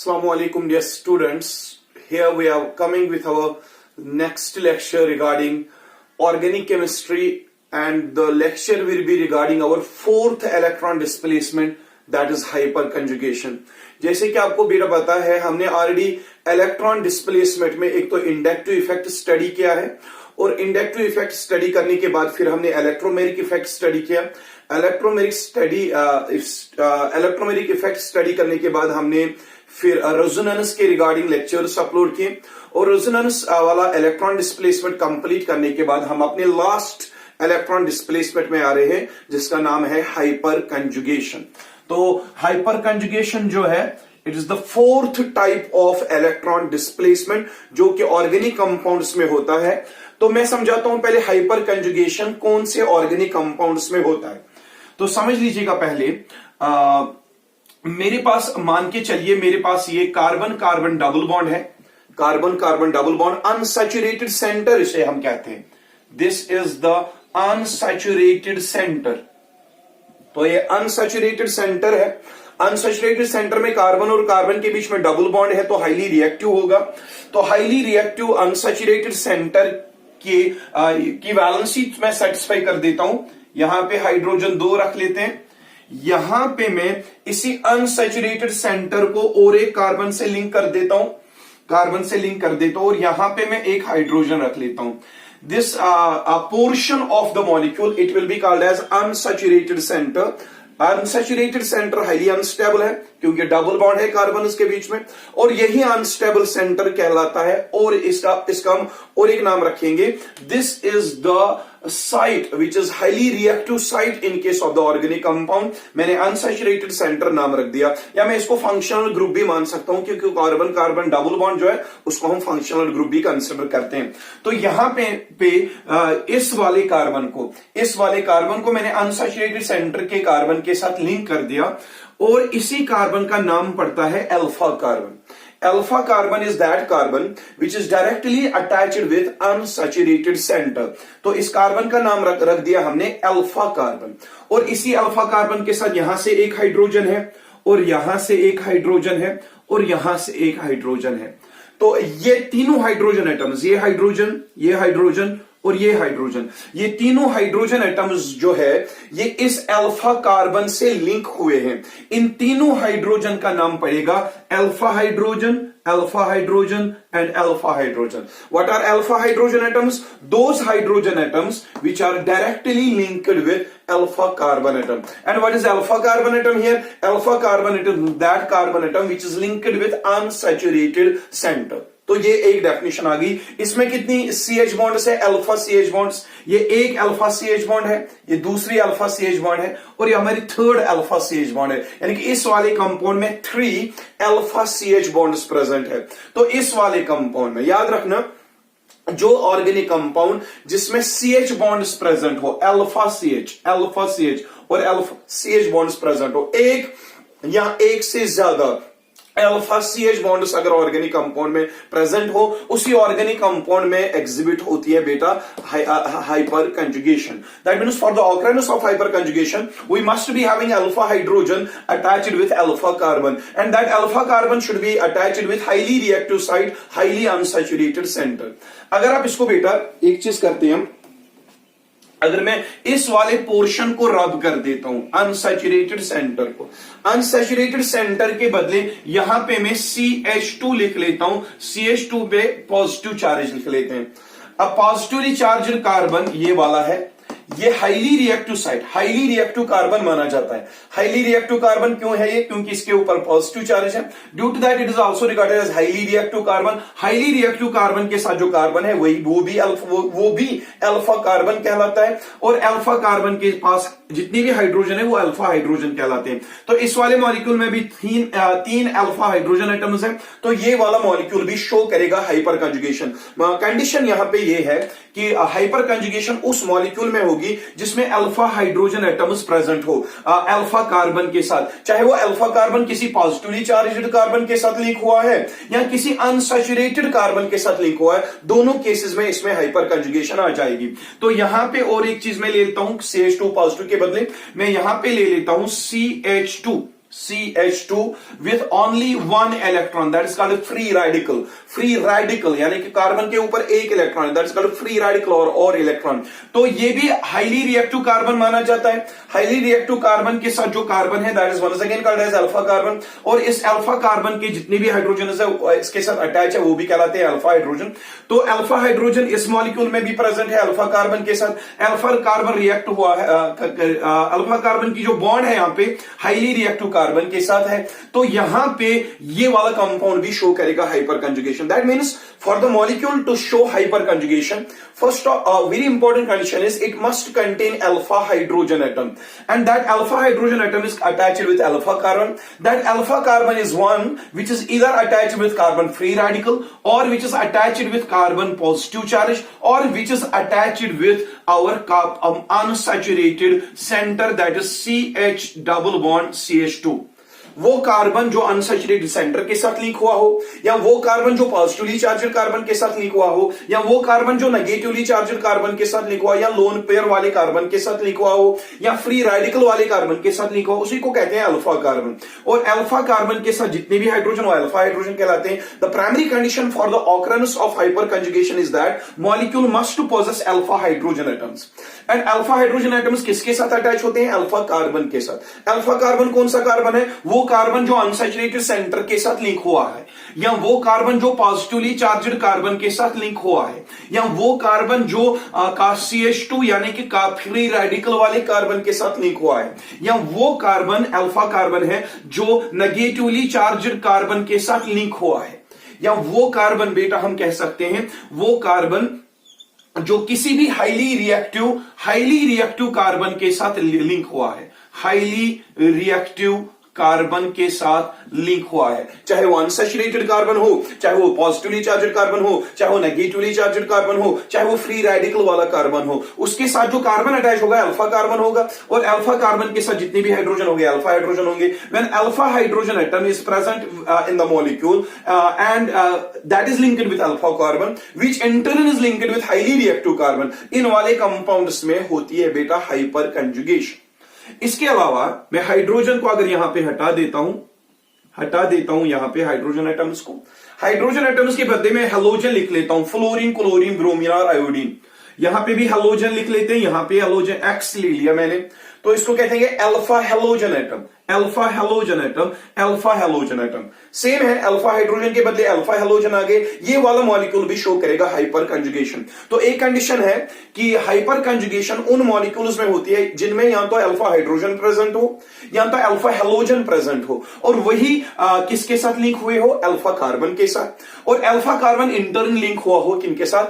Assalamu alaikum, dear students. Here we are coming with our next lecture regarding organic chemistry, and the lecture will be regarding our fourth electron displacement, that is hyperconjugation. जैसे कि आपको बेटा पता है, हमने already electron displacement में एक तो इंडक्टिव इफेक्ट स्टडी किया है, और इंडक्टिव इफेक्ट स्टडी करने के बाद फिर हमने इलेक्ट्रोमेरिक इफेक्ट स्टडी किया। इलेक्ट्रोमेरिक इफेक्ट स्टडी करने के बाद हमने फिर रेजोनेंस के रिगार्डिंग लेक्चर्स अपलोड किए, और रेजोनेंस वाला इलेक्ट्रॉन डिस्प्लेसमेंट कंप्लीट करने के बाद हम अपने लास्ट इलेक्ट्रॉन डिस्प्लेसमेंट में आ रहे हैं, जिसका नाम है हाइपर कंजुगेशन। तो हाइपर कंजुगेशन जो है, it is the fourth type of electron displacement जो कि ऑर्गेनिक कंपाउंड्स में होता है। तो मैं समझाता हूं पहले हाइपर कंजुगेशन कौन से ऑर्गेनिक कंपाउंड्स में होता है। तो समझ लीजिएगा पहले, मेरे पास मान के चलिए, मेरे पास ये कार्बन कार्बन डबल बॉन्ड है, carbon carbon double bond, unsaturated centre इसे हम कहते हैं। This is the unsaturated centre. तो ये अनसैचुरेटेड सेंटर है। अनसैचुरेटेड सेंटर में कार्बन और कार्बन के बीच में डबल बॉन्ड है, तो हाईली रिएक्टिव होगा। तो हाईली रिएक्टिव अनसैचुरेटेड सेंटर की वैलेंसी मैं सेटिस्फाई कर देता हूं। यहां पे हाइड्रोजन 2 रख लेते हैं। यहां पे मैं इसी अनसैचुरेटेड सेंटर को और एक कार्बन से लिंक कर देता हूं, और यहां पे मैं एक हाइड्रोजन रख लेता हूं। This portion of the molecule it will be called as unsaturated centre. Unsaturated centre highly unstable है क्योंकि डबल बॉन्ड है कार्बन के बीच में, और यही अनस्टेबल सेंटर कहलाता है। और इसका हम और एक नाम रखेंगे, this is the site which is highly reactive site in case of the organic compound. मैंने अनसैचुरेटेड सेंटर नाम रख दिया, या मैं इसको फंक्शनल ग्रुप भी मान सकता हूं, क्योंकि कार्बन कार्बन डबल बॉन्ड जो है उसको हम फंक्शनल ग्रुप भी कंसिडर करते हैं। तो यहां पे इस वाले कार्बन को मैंने अनसैचुरेटेड सेंटर के कार्बन के साथ लिंक कर दिया, और इसी कार्बन का नाम पड़ता है alpha carbon. Alpha carbon is that carbon which is directly attached with unsaturated center. तो इस कार्बन का नाम रख दिया हमने अल्फा कार्बन, और इसी अल्फा कार्बन के साथ यहां से एक हाइड्रोजन है, और यहां से एक हाइड्रोजन है, और यहां से एक हाइड्रोजन है। तो ये तीनों हाइड्रोजन एटम्स, ये हाइड्रोजन और ये हाइड्रोजन, ये तीनों हाइड्रोजन एटम्स जो है ये इस अल्फा कार्बन से लिंक हुए हैं। इन तीनों हाइड्रोजन का नाम पड़ेगा alpha hydrogen and alpha hydrogen. What are alpha hydrogen atoms? Those hydrogen atoms which are directly linked with alpha carbon atom. And what is alpha carbon atom here? Alpha carbon atom, that carbon atom which is linked with unsaturated center. तो ये एक definition आ गई। इसमें कितनी CH bonds है? Alpha CH bonds. ये एक alpha CH bond है, ये दूसरी अल्फा CH बॉन्ड है, और ये हमारी थर्ड अल्फा CH बॉन्ड है। यानी कि इस वाले कंपाउंड में 3 अल्फा CH बॉन्ड्स प्रेजेंट है। तो इस वाले कंपाउंड में याद रखना, जो ऑर्गेनिक कंपाउंड जिसमें CH बॉन्ड्स प्रेजेंट हो, अल्फा CH और अल्फा CH बॉन्ड्स प्रेजेंट हो, एक या एक से ज्यादा अल्फा CH बॉन्ड्स अगर ऑर्गेनिक कंपाउंड में प्रेजेंट हो, उसी ऑर्गेनिक कंपाउंड में एग्जिबिट होती है बेटा hyperconjugation. That means for the occurrence of hyperconjugation we must be having alpha hydrogen attached with alpha carbon, and that alpha carbon should be attached with highly reactive site, highly unsaturated centre. अगर आप इसको बेटा एक चीज करते हैं, अगर मैं इस वाले पोर्शन को रब कर देता हूं, अनसैचुरेटेड सेंटर को, अनसैचुरेटेड सेंटर के बदले यहां पे मैं CH2 लिख लेता हूं, CH2 पे पॉजिटिव चार्ज लिख लेते हैं। अब पॉजिटिवली चार्ज कार्बन ये वाला है, ये highly reactive site, highly reactive carbon माना जाता है। हाईली रिएक्टिव कार्बन क्यों है ये? क्योंकि इसके ऊपर पॉजिटिव चार्ज है। Due to that it is also regarded as highly reactive carbon. Highly reactive carbon के साथ जो कार्बन है वो भी अल्फा कार्बन कहलाता है, और अल्फा कार्बन के पास जितनी भी हाइड्रोजन है वो अल्फा हाइड्रोजन कहलाते हैं। तो इस वाले मॉलिक्यूल में भी तीन अल्फा हाइड्रोजन एटम्स हैं, तो ये वाला मॉलिक्यूल भी शो करेगा हाइपर कंजुगेशन। कंडीशन यहां पे ये है कि हाइपर कंजुगेशन उस मॉलिक्यूल में होगी जिसमें अल्फा हाइड्रोजन एटम्स प्रेजेंट हो अल्फा कार्बन के साथ, चाहे वो अल्फा कार्बन किसी पॉजिटिवली चार्ज्ड कार्बन के साथ लिंक हुआ है या किसी अनसैचुरेटेड कार्बन के साथ लिंक हुआ है, दोनों केसेस में इसमें हाइपर कंजुगेशन आ जाएगी। तो यहां पे और एक चीज मैं ले लेता हूं, CH2 पॉजिटिव के बदले मैं यहां पे ले लेता हूं CH2, CH2 with only one electron, that is called a free radical. Free radical यानी कि कार्बन के ऊपर एक इलेक्ट्रॉन है, that is called free radical और इलेक्ट्रॉन। तो ये भी हाईली रिएक्टिव कार्बन माना जाता है। हाईली रिएक्टिव कार्बन के साथ जो कार्बन है that is once again called as alpha carbon, और इस अल्फा कार्बन के जितने भी हाइड्रोजन है इसके साथ अटैच है वो भी कहलाते हैं अल्फा हाइड्रोजन। तो अल्फा हाइड्रोजन इस मॉलिक्यूल में भी प्रेजेंट है अल्फा कार्बन के साथ। अल्फा कार्बन रिएक्ट हुआ है, अल्फा कार्बन की जो बॉन्ड है यहां पे हाईली रिएक्टिव कार्बन के साथ है, तो यहां पे ये वाला कंपाउंड भी शो करेगा hyperconjugation. That means for the molecule to show hyperconjugation, first very important condition is it must contain alpha hydrogen atom, and that alpha hydrogen atom is attached with alpha carbon. That alpha carbon is one which is either attached with carbon free radical, or which is attached with carbon positive charge, or which is attached with our unsaturated center, that is CH double bond CH2। वो carbon जो unsaturated centre के साथ link हुआ हो, या वो carbon जो positively charged carbon के साथ लिंक हुआ हो, या वो कार्बन जो नेगेटिवली चार्जड कार्बन के साथ लिंक हुआ, या लोन पेयर वाले कार्बन के साथ लिंक हुआ हो, या फ्री रेडिकल वाले कार्बन के साथ लिंक हुआ, उसी को कहते हैं अल्फा कार्बन। और अल्फा कार्बन के साथ जितने भी हाइड्रोजन हो अल्फा हाइड्रोजन कहलाते हैं। The primary condition for the occurrence of hyperconjugation is that molecule must possess alpha hydrogen atoms. And alpha hydrogen atoms किसके साथ अटैच होते हैं? अल्फा कार्बन के साथ। अल्फा कार्बन कौन सा कार्बन है? वो कार्बन जो अनसैचुरेटेड सेंटर के साथ लिंक हुआ है, या वो कार्बन जो पॉजिटिवली चार्जड कार्बन के साथ लिंक हुआ है, या वो कार्बन जो CH2 यानी कि फ्री रेडिकल वाले कार्बन के साथ लिंक हुआ है, या वो कार्बन अल्फा कार्बन है जो नेगेटिवली चार्जड कार्बन के साथ लिंक हुआ है, या वो कार्बन बेटा हम कह सकते हैं वो कार्बन जो किसी भी हाईली रिएक्टिव कार्बन के साथ लिंक हुआ है, हाईली रिएक्टिव कार्बन के साथ लिंक हुआ है। चाहे वो अनसैचुरेटेड कार्बन हो, चाहे वो पॉजिटिवली चार्जड कार्बन हो, चाहे वो नेगेटिवली चार्जड कार्बन हो, चाहे वो फ्री रेडिकल वाला कार्बन हो, उसके साथ जो कार्बन अटैच होगा अल्फा कार्बन होगा, और अल्फा कार्बन के साथ जितने भी हाइड्रोजन होंगे अल्फा हाइड्रोजन होंगे। When alpha hydrogen atom is present in the molecule and that is linked with alpha carbon which in turn is linked with highly reactive carbon, इन वाले कंपाउंड्स में होती है बेटा हाइपर कंजुगेशन। इसके अलावा मैं हाइड्रोजन को अगर यहां पे हटा देता हूं यहां पे हाइड्रोजन एटम्स को, हाइड्रोजन एटम्स के बदले में हेलोजन लिख लेता हूं, फ्लोरीन, क्लोरीन, ब्रोमीन और आयोडीन। यहां पे भी हेलोजन लिख लेते हैं, यहां पे हेलोजन एक्स ले लिया मैंने, तो इसको कहते हैं alpha halogen atom, alpha halogen atom, alpha halogen atom. Same है, अल्फा हाइड्रोजन के बदले अल्फा हेलोजन आ गए। ये वाला मॉलिक्यूल भी शो करेगा हाइपर कंजुगेशन। तो एक कंडीशन है कि हाइपर कंजुगेशन उन मॉलिक्यूल्स में होती है जिनमें या तो अल्फा हाइड्रोजन प्रेजेंट हो या तो अल्फा हेलोजन प्रेजेंट हो, और वही किसके साथ लिंक हुए हो? अल्फा कार्बन के साथ। और अल्फा कार्बन इंटर्न लिंक हुआ हो किनके साथ?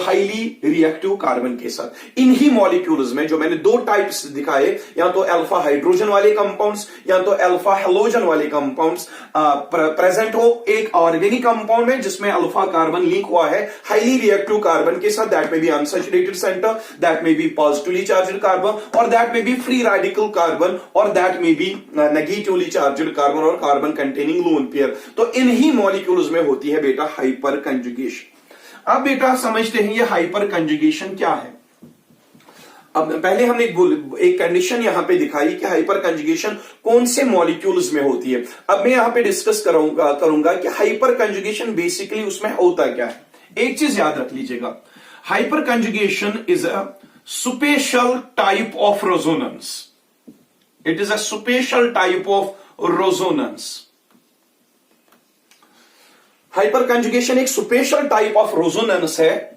हाईली रिएक्टिव कार्बन के साथ। इन्हीं मॉलिक्यूल्स में जो मैंने दो टाइप्स दिखाए, या तो अल्फा हाइड्रोजन वाले कंपाउंड्स या तो अल्फा हेलोजन वाले कंपाउंड्स प्रेजेंट हो एक ऑर्गेनिक कंपाउंड में जिसमें अल्फा कार्बन लिंक हुआ है हाईली रिएक्टिव कार्बन के साथ, दैट में बी अनसैचुरेटेड सेंटर, दैट में बी पॉजिटिवली चार्जड कार्बन, और दैट में बी फ्री रेडिकल कार्बन, और दैट में बी नेगेटिवली चार्जड कार्बन और कार्बन कंटेनिंग लोन पेयर। तो इन्हीं मॉलिक्यूल्स में होती है बेटा हाइपर कंजुगेशन। अब बेटा समझते हैं ये हाइपर कंजुगेशन क्या है। अब पहले हमने एक कंडीशन यहां पे दिखाई कि हाइपर कंजुगेशन कौन से मॉलिक्यूल्स में होती है। अब मैं यहां पे डिस्कस करूंगा कि हाइपर कंजुगेशन बेसिकली उसमें होता क्या है। एक चीज याद रख लीजिएगा, hyper conjugation is a special type of resonance. It is a special type of resonance. Hyper conjugation एक स्पेशल टाइप ऑफ रेजोनेंस है,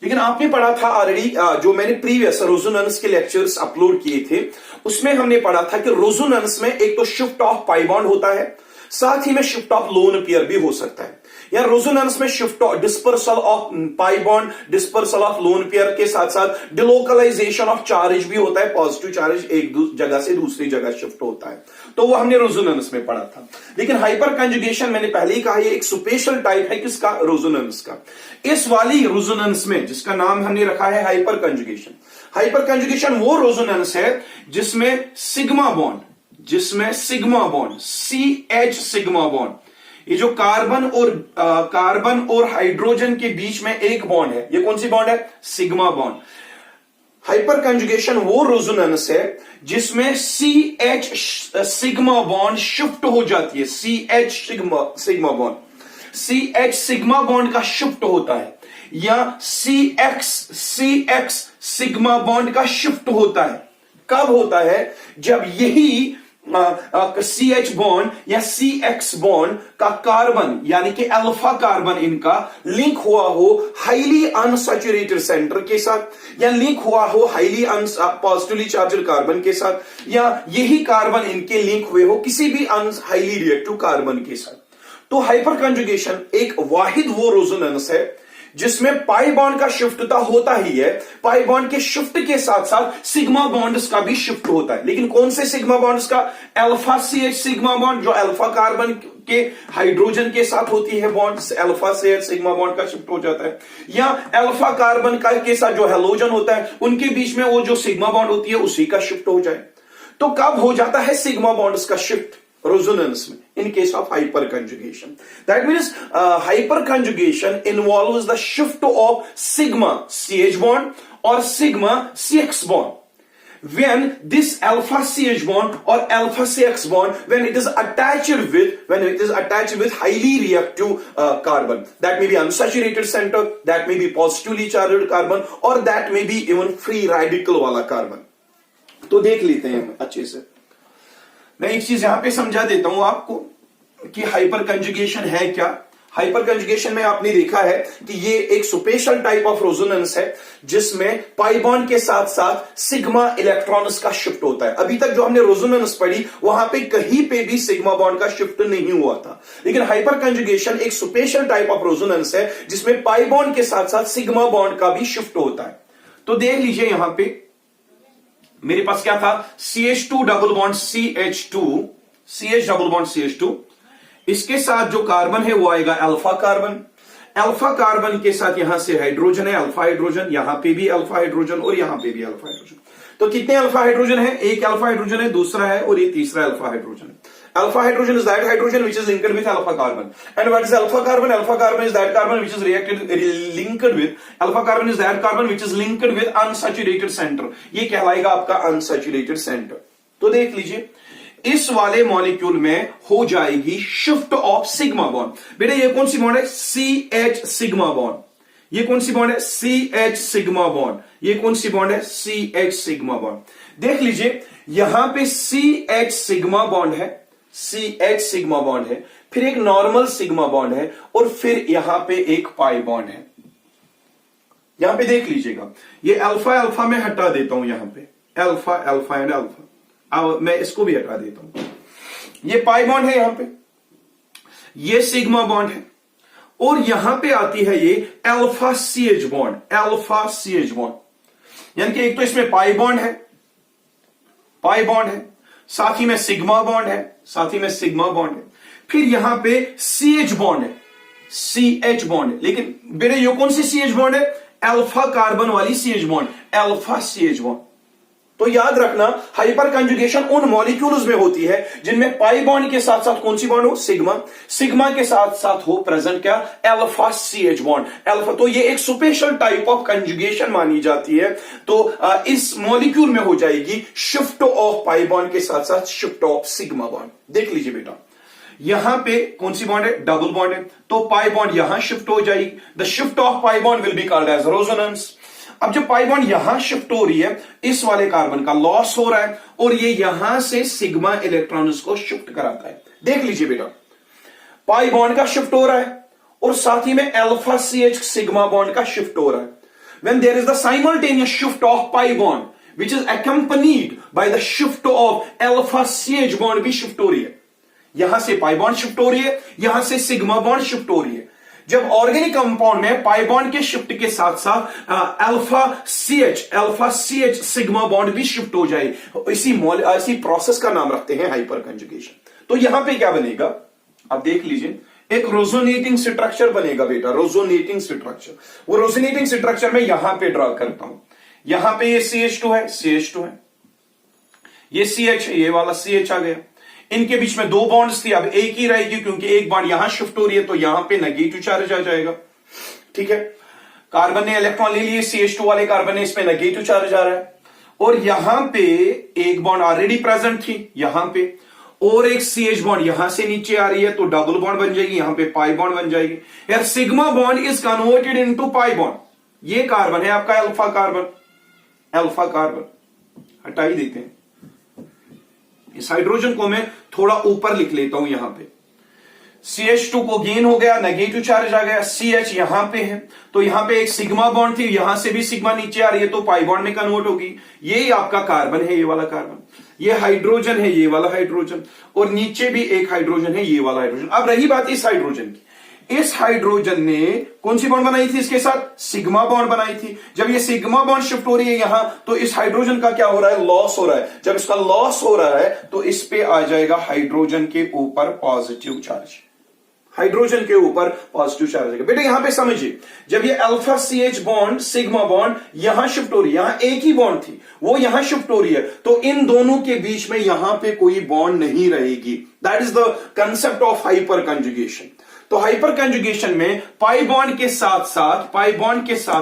लेकिन आपने पढ़ा था ऑलरेडी, जो मैंने प्रीवियस रेजोनेंस के लेक्चर्स अपलोड किए थे उसमें हमने पढ़ा था कि रेजोनेंस में एक तो शिफ्ट ऑफ पाई बॉन्ड होता है, साथ ही में शिफ्ट ऑफ लोन पेयर भी हो सकता है। या रेजोनेंस में shift of dispersal of pi bond, dispersal of lone pair के साथ साथ डिलोकलाइजेशन ऑफ चार्ज भी होता है, पॉजिटिव चार्ज एक जगह से दूसरी जगह शिफ्ट होता है, तो वो हमने रेजोनेंस में पढ़ा था। लेकिन हाइपर कंजुगेशन मैंने पहले ही कहा ये एक स्पेशल टाइप है किसका? रेजोनेंस का। इस वाली रेजोनेंस में जिसका नाम हमने रखा है हाइपर कंजुगेशन, हाइपर कंजुगेशन वो रेजोनेंस है जिसमें sigma bond CH sigma bond, ये जो कार्बन और हाइड्रोजन के बीच में एक बॉन्ड है, ये कौन सी बॉन्ड है? Sigma bond. हाइपर कंजुगेशन वो रेजोनेंस है जिसमें CH सिग्मा बॉन्ड शिफ्ट हो जाती है। CH sigma bond, CH sigma bond का शिफ्ट होता है, या CX सिग्मा बॉन्ड का शिफ्ट होता है। कब होता है? जब यही CH बॉन्ड या CX बॉन्ड का कार्बन यानी कि अल्फा कार्बन इनका लिंक हुआ हो हाईली अनसैचुरेटेड सेंटर के साथ, या लिंक हुआ हो हाईली पॉजिटिवली चार्जड कार्बन के साथ, या यही कार्बन इनके लिंक हुए हो किसी भी हाईली रिएक्टिव कार्बन के साथ। तो हाइपर कंजुगेशन एक वाहिद वो रेजोनेंस है जिसमें पाई बॉन्ड का शिफ्ट तो होता ही है, पाई बॉन्ड के शिफ्ट के साथ साथ सिग्मा बॉन्ड्स का भी शिफ्ट होता है। लेकिन कौन से सिग्मा बॉन्ड्स का? अल्फा CH सिग्मा बॉन्ड जो अल्फा कार्बन के हाइड्रोजन के साथ होती है bond, alpha CH sigma bond का शिफ्ट हो जाता है, या अल्फा कार्बन का के साथ जो हैलोजन होता है उनके बीच में वो जो सिग्मा बॉन्ड होती है उसी का शिफ्ट हो जाए। तो कब हो जाता है सिग्मा बॉन्ड्स का shift? Resonance in case of hyperconjugation. That means hyperconjugation involves the shift of sigma CH bond or sigma CX bond. When this alpha CH bond or alpha CX bond, when it is attached with highly reactive carbon, that may be unsaturated center, that may be positively charged carbon, or that may be even free radical वाला carbon. तो देख लेते हैं अच्छे से। मैं एक चीज यहां पे समझा देता हूं आपको कि हाइपर कंजुगेशन है क्या। हाइपर कंजुगेशन में आपने देखा है कि ये एक स्पेशल टाइप ऑफ रेजोनेंस है जिसमें पाई बॉन्ड के साथ साथ सिग्मा इलेक्ट्रॉन्स का शिफ्ट होता है। अभी तक जो हमने रेजोनेंस पढ़ी वहां पे कहीं पे भी सिग्मा बॉन्ड का शिफ्ट नहीं हुआ था, लेकिन हाइपर कंजुगेशन एक स्पेशल टाइप ऑफ रेजोनेंस है जिसमें पाई बॉन्ड के साथ साथ सिग्मा बॉन्ड का भी शिफ्ट होता है। तो देख लीजिए यहां पे मेरे पास क्या था? CH2 double bond CH2, CH double bond CH2, इसके साथ जो कार्बन है वो आएगा अल्फा कार्बन। अल्फा कार्बन के साथ यहां से हाइड्रोजन है, अल्फा हाइड्रोजन, यहां पे भी अल्फा हाइड्रोजन और यहां पे भी अल्फा हाइड्रोजन। तो कितने अल्फा हाइड्रोजन है? एक अल्फा हाइड्रोजन है, दूसरा है और ये तीसरा अल्फा हाइड्रोजन है। Alpha hydrogen is that hydrogen which is linked with alpha carbon. And what is alpha carbon? Alpha carbon is that carbon which is linked with alpha carbon is that carbon which is linked with unsaturated center. ये कहलाएगा आपका unsaturated center. तो देख लीजिए इस वाले molecule में हो जाएगी शिफ्ट ऑफ सिग्मा बॉन्ड। बेटा ये कौन सी बॉन्ड है? CH sigma bond. ये कौन सी बॉन्ड है? CH sigma bond. ये कौन सी बॉन्ड है? CH sigma bond. देख लीजिए यहां पे CH सिग्मा बॉन्ड है, CH सिग्मा बॉन्ड है, फिर एक नॉर्मल सिग्मा बॉन्ड है और फिर यहां पे एक पाई बॉन्ड है। यहां पे देख लीजिएगा ये अल्फा अल्फा में हटा देता हूं, यहां पे अल्फा अल्फा एंड अल्फा, अब मैं इसको भी हटा देता हूं। ये पाई बॉन्ड है, यहां पे ये सिग्मा बॉन्ड है और यहां पे आती है ये alpha CH bond, alpha CH bond. यानी कि एक तो इसमें पाई बॉन्ड है, पाई बॉन्ड है, साथ ही में सिग्मा बॉन्ड है, साथ ही में सिग्मा बॉन्ड है, फिर यहां पे CH बॉन्ड है, CH बॉन्ड है। लेकिन बेटे ये कौन सी CH बॉन्ड है? अल्फा कार्बन वाली CH bond, alpha CH bond. तो याद रखना हाइपर कंजुगेशन उन मॉलिक्यूल्स में होती है जिनमें पाई बॉन्ड के साथ साथ कौन सी बॉन्ड हो? सिग्मा, सिग्मा के साथ साथ हो प्रेजेंट क्या? Alpha CH bond, alpha. तो ये एक स्पेशल टाइप ऑफ कंजुगेशन मानी जाती है। तो इस मॉलिक्यूल में हो जाएगी शिफ्ट ऑफ पाई बॉन्ड के साथ साथ शिफ्ट ऑफ सिग्मा बॉन्ड। देख लीजिए बेटा यहां पे कौन सी बॉन्ड है? डबल बॉन्ड है, तो पाई बॉन्ड यहां शिफ्ट हो जाएगी। The shift of pi bond will be called as resonance. अब जब पाई बॉन्ड यहां शिफ्ट हो रही है इस वाले कार्बन का लॉस हो रहा है और ये यहां से सिग्मा इलेक्ट्रॉन्स को शिफ्ट कराता है। देख लीजिए बेटा पाई बॉन्ड का शिफ्ट हो रहा है और साथ ही में अल्फा CH सिग्मा बॉन्ड का शिफ्ट हो रहा है। When there is the simultaneous shift of pi bond which is accompanied by the shift of alpha CH bond भी शिफ्ट हो रही है। यहां से पाई बॉन्ड शिफ्ट हो रही है, यहां से सिग्मा बॉन्ड शिफ्ट हो रही है। जब ऑर्गेनिक कंपाउंड में पाई बॉन्ड के शिफ्ट के साथ साथ अल्फा CH सिग्मा बॉन्ड भी शिफ्ट हो जाए, इसी प्रोसेस का नाम रखते हैं हाइपर कंजुगेशन। तो यहां पे क्या बनेगा आप देख लीजिए, एक रेजोनेटिंग स्ट्रक्चर बनेगा बेटा, रेजोनेटिंग स्ट्रक्चर। वो रेजोनेटिंग स्ट्रक्चर में यहां पे ड्रॉ करता हूं। यहां पे ये CH2 है, CH2 है, ये CH है, ये वाला CH आ गया। इनके बीच में दो बॉन्ड्स थी, अब एक ही रहेगी क्योंकि एक बॉन्ड यहां शिफ्ट हो रही है तो यहां पे नेगेटिव चार्ज आ जाएगा। ठीक है, कार्बन ने इलेक्ट्रॉन ले लिए, CH2 वाले कार्बन ने, इसमें नेगेटिव चार्ज आ रहा है, और यहां पे एक बॉन्ड ऑलरेडी प्रेजेंट थी यहां पे, और एक CH बॉन्ड यहां से नीचे आ रही है, तो डबल बॉन्ड बन जाएगी, यहां पे पाई बॉन्ड बन जाएगी। यार sigma bond is converted into pi bond. ये कार्बन है आपका अल्फा कार्बन, अल्फा कार्बन हटा ही देते हैं। इस हाइड्रोजन को मैं थोड़ा ऊपर लिख लेता हूं, यहां पे CH2 को गेन हो गया, नेगेटिव चार्ज आ गया, CH यहां पे है, तो यहां पे एक सिग्मा बॉन्ड थी, यहां से भी सिग्मा नीचे आ रही है, तो पाई बॉन्ड में कन्वर्ट होगी। ये आपका कार्बन है, ये वाला कार्बन, ये हाइड्रोजन है, ये वाला हाइड्रोजन, और नीचे भी एक हाइड्रोजन है, ये वाला हाइड्रोजन। अब रही बात इस हाइड्रोजन की, इस हाइड्रोजन ने कौन सी बॉन्ड बनाई थी इसके साथ? सिग्मा बॉन्ड बनाई थी। जब ये सिग्मा बॉन्ड शिफ्ट हो रही है यहां, तो इस हाइड्रोजन का क्या हो रहा है? लॉस हो रहा है। जब इसका लॉस हो रहा है तो इस पे आ जाएगा हाइड्रोजन के ऊपर पॉजिटिव चार्ज, हाइड्रोजन के ऊपर पॉजिटिव चार्ज है। बेटा यहां पे समझिए, जब ये alpha CH bond sigma bond यहां शिफ्ट हो रही है, यहां एक ही बॉन्ड थी, वो यहां शिफ्ट हो रही है, तो इन दोनों के बीच में यहां पे कोई बॉन्ड नहीं रहेगी। That is the concept of hyperconjugation. तो हाइपर कंजुगेशन में पाई बॉन्ड के साथ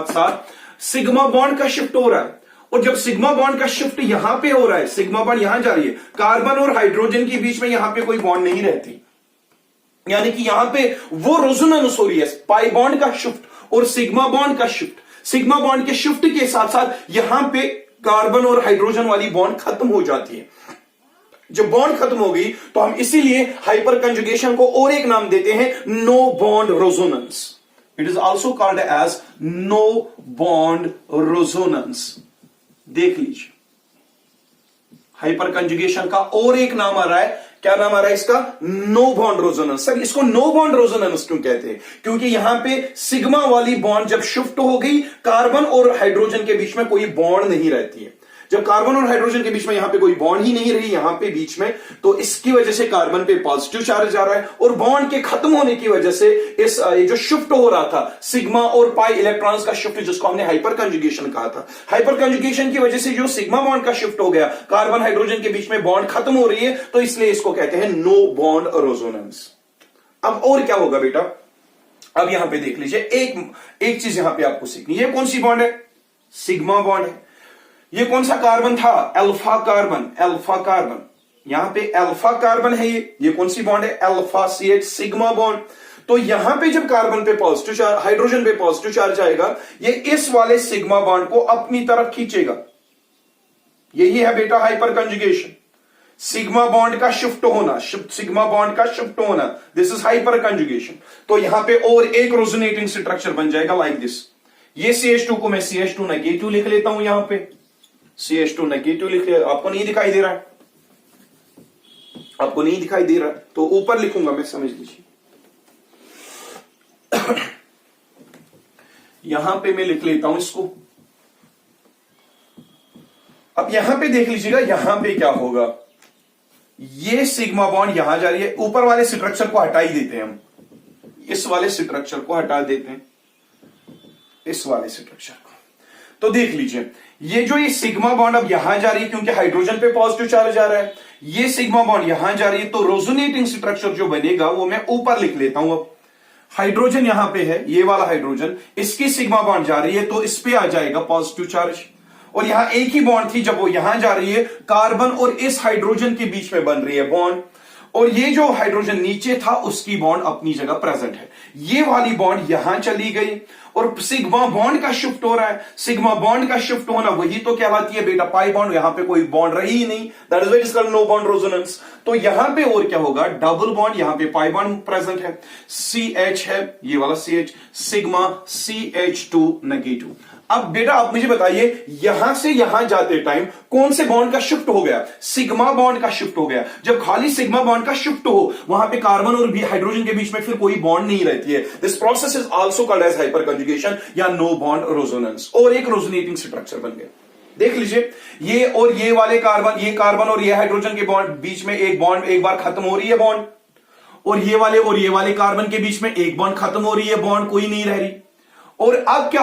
साथ सिग्मा बॉन्ड का शिफ्ट हो रहा है, और जब सिग्मा बॉन्ड का शिफ्ट यहां पे हो रहा है, सिग्मा बॉन्ड यहां जा रही है, कार्बन और हाइड्रोजन के बीच में यहां पे कोई बॉन्ड नहीं रहती, यानी कि यहां पे वो रेजोनेंस हो रही है, पाई बॉन्ड का शिफ्ट और सिग्मा बॉन्ड का शिफ्ट। सिग्मा बॉन्ड के शिफ्ट के साथ साथ यहां पे कार्बन और हाइड्रोजन वाली बॉन्ड खत्म हो जाती है। जब बॉन्ड खत्म हो गई तो हम इसीलिए हाइपर कंजुगेशन को और एक नाम देते हैं, no bond resonance. It is also called as no bond resonance. देख लीजिए, हाइपर कंजुगेशन का और एक नाम आ रहा है, क्या नाम आ रहा है इसका? No bond resonance. सर इसको नो बॉन्ड रेजोनेंस क्यों कहते हैं? क्योंकि यहां पे सिग्मा वाली बॉन्ड जब शिफ्ट हो गई, कार्बन और हाइड्रोजन के बीच में कोई बॉन्ड नहीं रहती है। जब कार्बन और हाइड्रोजन के बीच में यहां पे कोई बॉन्ड ही नहीं रही यहां पे बीच में, तो इसकी वजह से कार्बन पे पॉजिटिव चार्ज आ रहा है, और बॉन्ड के खत्म होने की वजह से इस ये जो शिफ्ट हो रहा था सिग्मा और पाई इलेक्ट्रॉन्स का शिफ्ट, जिसको हमने हाइपर कंजुगेशन कहा था, हाइपर कंजुगेशन की वजह से जो सिग्मा बॉन्ड का शिफ्ट हो गया, कार्बन हाइड्रोजन के बीच में बॉन्ड खत्म हो रही है, तो इसलिए इसको कहते हैं नो बॉन्ड रेजोनेंस। अब और क्या होगा बेटा? अब यहां पे देख लीजिए, एक चीज यहां पे आपको सीखनी है। कौन सी बॉन्ड है? सिग्मा बॉन्ड है। ये कौन सा कार्बन था? Alpha carbon, alpha carbon. यहां पे अल्फा कार्बन है, ये कौन सी बॉन्ड है? Alpha CH sigma bond. तो यहां पे जब कार्बन पे पॉजिटिव चार्ज, हाइड्रोजन पे पॉजिटिव चार्ज आएगा, ये इस वाले सिग्मा बॉन्ड को अपनी तरफ खींचेगा। यही है बेटा हाइपर कंजुगेशन, सिग्मा बॉन्ड का शिफ्ट होना, सिग्मा बॉन्ड का शिफ्ट होना, दिस इज हाइपर कंजुगेशन। तो यहां पे और एक रेजोनेटिंग स्ट्रक्चर बन जाएगा लाइक दिस। ये CH2 को मैं CH2 नेगेटिव लिख लेता हूं, यहां पे CH2 नेगेटिव लिख लिया। आपको नहीं दिखाई दे रहा है? आपको नहीं दिखाई दे रहा है तो ऊपर लिखूंगा मैं, समझ लीजिए। यहां पे मैं लिख लेता हूं इसको। अब यहां पे देख लीजिएगा, यहां पे क्या होगा? ये सिग्मा बॉन्ड यहां जा रही है, ऊपर वाले स्ट्रक्चर को हटा ही देते हैं हम, इस वाले स्ट्रक्चर को हटा देते हैं, इस वाले स्ट्रक्चर को। तो देख लीजिए, ये सिग्मा बॉन्ड अब यहां जा रही है क्योंकि हाइड्रोजन पे पॉजिटिव चार्ज आ रहा है, ये सिग्मा बॉन्ड यहां जा रही है, तो रेजोनेटिंग स्ट्रक्चर जो बनेगा वो मैं ऊपर लिख लेता हूं। अब हाइड्रोजन यहां पे है, ये वाला हाइड्रोजन, इसकी सिग्मा बॉन्ड जा रही है, तो इस पे आ जाएगा पॉजिटिव चार्ज, और यहां एक ही बॉन्ड थी, जब वो यहां जा रही है, कार्बन और इस हाइड्रोजन के बीच में बन रही है बॉन्ड, और ये जो हाइड्रोजन नीचे था उसकी बॉन्ड अपनी जगह प्रेजेंट है। ये वाली बॉन्ड यहां चली गई और सिग्मा बॉन्ड का शिफ्ट हो रहा है। सिग्मा बॉन्ड का शिफ्ट होना वही तो कहलाती है बेटा पाई बॉन्ड। यहां पे कोई बॉन्ड रही ही नहीं, that is why it is called no bond resonance. तो यहां पे और क्या होगा? डबल बॉन्ड, यहां पे पाई बॉन्ड प्रेजेंट है, CH है, ये वाला CH, सिग्मा CH2 नेगेटिव। अब बेटा आप मुझे बताइए, यहां से यहां जाते टाइम कौन से बॉन्ड का शिफ्ट हो गया? सिग्मा बॉन्ड का शिफ्ट हो गया। जब खाली सिग्मा बॉन्ड का शिफ्ट हो, वहां पे कार्बन और हाइड्रोजन के बीच में फिर कोई बॉन्ड नहीं रहती है। This process is also called as hyperconjugation या नो बॉन्ड रेजोनेंस, और एक रेजोनेटिंग स्ट्रक्चर बन गया। देख लीजिए, ये और ये वाले कार्बन, ये कार्बन और ये हाइड्रोजन के बॉन्ड बीच में एक बॉन्ड एक बार खत्म हो रही है बॉन्ड, और ये वाले कार्बन के बीच में एक बॉन्ड खत्म हो रही है, बॉन्ड कोई नहीं रह रही। और अब क्या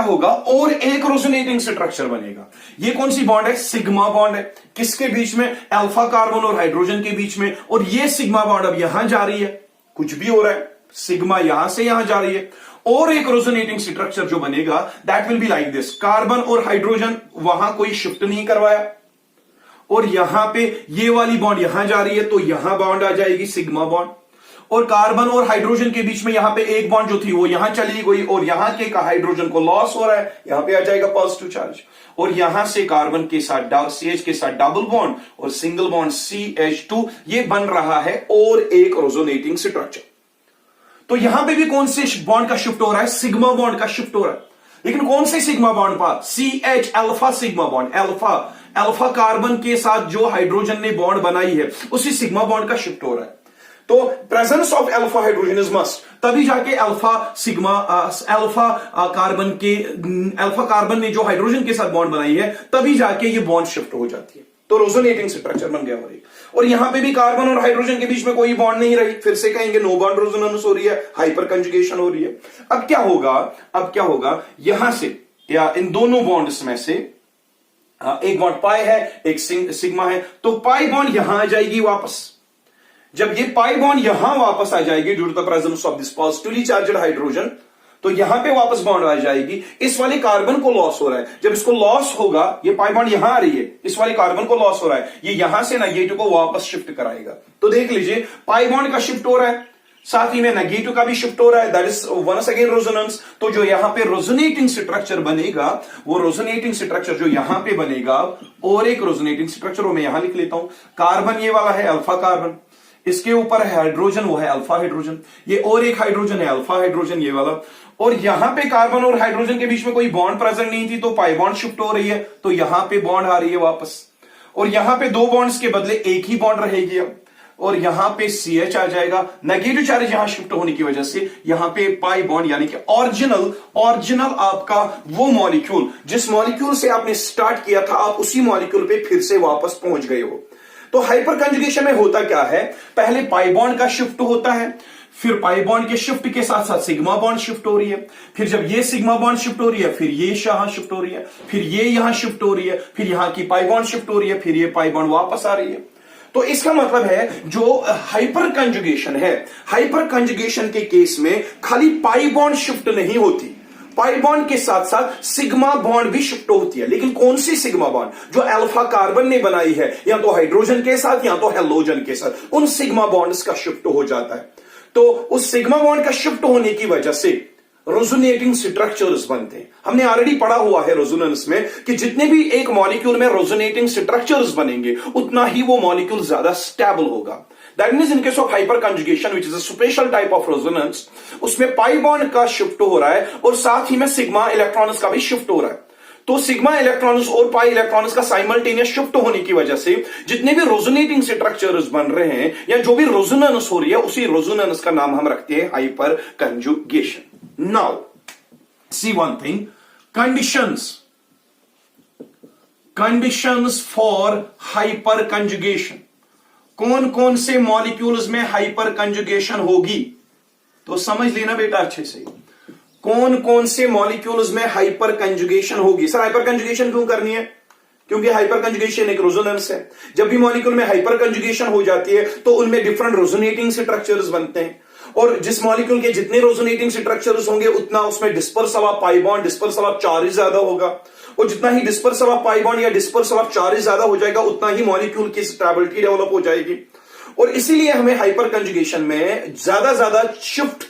होगा? और एक रेजोनेटिंग स्ट्रक्चर बनेगा। ये कौन सी बॉन्ड है? सिग्मा बॉन्ड है। किसके बीच में? अल्फा कार्बन और हाइड्रोजन के बीच में। और ये सिग्मा बॉन्ड अब यहां जा रही है, कुछ भी हो रहा है, सिग्मा यहां से यहां जा रही है, और एक रेजोनेटिंग स्ट्रक्चर जो बनेगा that will be like this. Carbon और हाइड्रोजन वहां कोई शिफ्ट नहीं करवाया, और यहां पे ये वाली बॉन्ड यहां जा रही है, तो यहां बॉन्ड आ जाएगी सिग्मा बॉन्ड, और कार्बन और हाइड्रोजन के बीच में यहां पे एक बॉन्ड जो थी वो यहां चली गई, और यहां के का हाइड्रोजन को लॉस हो रहा है, यहां पे आ जाएगा पॉजिटिव चार्ज, और यहां से कार्बन के साथ CH के साथ डबल बॉन्ड और सिंगल बॉन्ड CH2, ये बन रहा है और एक रेजोनेटिंग स्ट्रक्चर। तो यहां पे भी कौन से बॉन्ड का शिफ्ट हो रहा है? सिग्मा बॉन्ड का शिफ्ट हो रहा है। लेकिन कौन से सिग्मा बॉन्ड पर? CH alpha sigma bond, alpha carbon के साथ जो हाइड्रोजन ने बॉन्ड बनाई है उसी सिग्मा बॉन्ड का शिफ्ट हो रहा है। तो presence of alpha hydrogen is must, तभी जाके अल्फा कार्बन ने जो हाइड्रोजन के साथ बॉन्ड बनाई है तभी जाके ये बॉन्ड शिफ्ट हो जाती है, तो रेजोनेटिंग स्ट्रक्चर बन गया हमारी। और यहां पे भी कार्बन और हाइड्रोजन के बीच में कोई बॉन्ड नहीं रही, फिर से कहेंगे नो बॉन्ड रेजोनेंस हो रही है, हाइपर कंजुगेशन हो रही है। अब क्या होगा यहां से, या इन दोनों बॉन्ड्स में से एक बॉन्ड पाई है, एक सिग्मा है, तो पाई बॉन्ड यहां आ जाएगी वापस। जब ये पाई बॉन्ड यहां वापस आ जाएगी due to the presence of this positively charged hydrogen, तो यहां पे वापस बॉन्ड आ जाएगी। इस वाले कार्बन को लॉस हो रहा है, जब इसको लॉस होगा, ये पाई बॉन्ड यहां आ रही है, इस वाले कार्बन को लॉस हो रहा है, ये यहां से नेगेटिव को वापस शिफ्ट कराएगा। तो देख लीजिए पाई बॉन्ड का शिफ्ट हो रहा है, साथ ही में नेगेटिव का भी शिफ्ट हो रहा है, that is once again resonance. तो जो यहां पे रेजोनेटिंग स्ट्रक्चर बनेगा, वो रेजोनेटिंग स्ट्रक्चर जो यहां पे बनेगा, और एक रेजोनेटिंग स्ट्रक्चर वो मैं यहां लिख लेता हूं। कार्बन ये वाला है अल्फा कार्बन, इसके ऊपर है हाइड्रोजन, वो है अल्फा हाइड्रोजन, ये और एक हाइड्रोजन है अल्फा हाइड्रोजन ये वाला, और यहां पे कार्बन और हाइड्रोजन के बीच में कोई बॉन्ड प्रेजेंट नहीं थी, तो पाई बॉन्ड शिफ्ट हो रही है, तो यहां पे बॉन्ड आ रही है वापस, और यहां पे दो बॉन्ड्स के बदले एक ही बॉन्ड रहेगी अब, और यहां पे CH आ जाएगा। नेगेटिव चार्ज यहां शिफ्ट होने की वजह से यहां पे पाई बॉन्ड, यानी कि ओरिजिनल आपका वो मॉलिक्यूल जिस मॉलिक्यूल से आपने स्टार्ट किया था, आप उसी मॉलिक्यूल पे फिर से वापस पहुंच गए हो। तो हाइपर कंजुगेशन में होता क्या है, पहले पाई बॉन्ड का शिफ्ट होता है, फिर पाई बॉन्ड के शिफ्ट के साथ साथ सिग्मा बॉन्ड शिफ्ट हो रही है, फिर जब ये सिग्मा बॉन्ड शिफ्ट हो रही है, फिर ये यहां शिफ्ट हो रही है, फिर ये यहां शिफ्ट हो रही है, फिर यहां की पाई बॉन्ड शिफ्ट हो रही है, फिर ये पाई बॉन्ड वापस आ रही है। तो इसका मतलब है जो हाइपर कंजुगेशन है, हाइपर कंजुगेशन के केस में खाली पाई बॉन्ड शिफ्ट नहीं होती, पाई बॉन्ड के साथ साथ सिग्मा बॉन्ड भी शिफ्ट होती है। लेकिन कौन सी सिग्मा बॉन्ड? जो अल्फा कार्बन ने बनाई है, या तो हाइड्रोजन के साथ या तो हेलोजन के साथ, उन सिग्मा बॉन्ड्स का शिफ्ट हो जाता है। तो उस सिग्मा बॉन्ड का शिफ्ट होने की वजह से रेजोनेटिंग स्ट्रक्चर्स बनते हैं। हमने ऑलरेडी पढ़ा हुआ है रेजोनेंस में कि जितने भी एक मॉलिक्यूल में रेजोनेटिंग स्ट्रक्चर्स बनेंगे उतना ही वो मॉलिक्यूल ज्यादा स्टेबल होगा। That means in case of hyper conjugation which is a special type of resonance, उसमें पाई बॉन्ड का शिफ्ट हो रहा है और साथ ही में सिग्मा इलेक्ट्रॉन्स का भी शिफ्ट हो रहा है। तो सिग्मा इलेक्ट्रॉन्स और पाई इलेक्ट्रॉन्स का साइमल्टेनियस शिफ्ट होने की वजह से जितने भी रेजोनेटिंग स्ट्रक्चर्स बन रहे हैं या जो भी रेजोनेंस हो रही है, उसी रेजोनेंस का नाम हम रखते हैं hyper conjugation. Now see one thing, conditions for hyper conjugation. कौन कौन से मॉलिक्यूल्स में हाइपर कंजुगेशन होगी, तो समझ लेना बेटा अच्छे से। कौन कौन से मॉलिक्यूल्स में हाइपर कंजुगेशन होगी? सर हाइपर कंजुगेशन क्यों करनी है? क्योंकि हाइपर कंजुगेशन एक रेजोनेंस है। जब भी मॉलिक्यूल में हाइपर कंजुगेशन हो जाती है तो उनमें डिफरेंट रेजोनेटिंग स्ट्रक्चर्स बनते हैं, और जिस मॉलिक्यूल के जितने रेजोनेटिंग स्ट्रक्चर्स होंगे उतना उसमें dispersal of pi bond, dispersal of charge ज्यादा होगा, और जितना ही डिस्पर्सल ऑफ पाई बॉन्ड या डिस्पर्सल ऑफ चार्ज ज्यादा हो जाएगा उतना ही मॉलिक्यूल की स्टेबिलिटी डेवलप हो जाएगी। और इसीलिए हमें हाइपर कंजुगेशन में ज्यादा शिफ्ट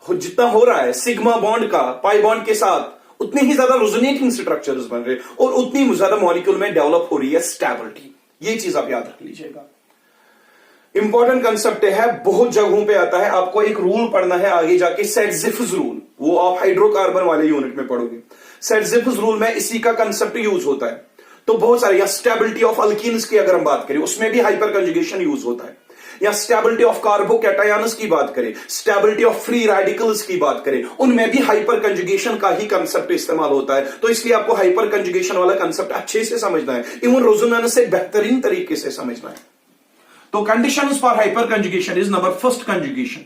जितना हो रहा है सिग्मा बॉन्ड का पाई बॉन्ड के साथ, उतनी ही ज्यादा रेजोनेटिंग स्ट्रक्चर्स बन रहे हैं और उतनी ज्यादा मॉलिक्यूल में डेवलप हो रही है स्टेबिलिटी। ये चीज आप याद रख लीजिएगा, इंपॉर्टेंट कंसेप्ट है, बहुत जगहों पे आता है। आपको एक रूल पढ़ना है आगे जाके, सेट-जिफ्स रूल, वो आप हाइड्रोकार्बन वाले यूनिट में पढ़ोगे। सेट-जिफ्स रूल में इसी का कंसेप्ट यूज होता है। तो बहुत सारे, या स्टेबिलिटी ऑफ अल्कीन्स की अगर हम बात करें उसमें भी हाइपर कंजुगेशन यूज होता है, या स्टेबिलिटी ऑफ कार्बोकैटायंस की बात करें, स्टेबिलिटी ऑफ फ्री रेडिकल्स की बात करें, उनमें भी हाइपर कंजुगेशन का ही कंसेप्ट इस्तेमाल होता है। तो इसलिए आपको हाइपर कंजुगेशन वाला कंसेप्ट अच्छे से समझना है, इवन रेजोनेंस से बेहतरीन तरीके से समझना है। तो conditions for hyper conjugation is number first conjugation,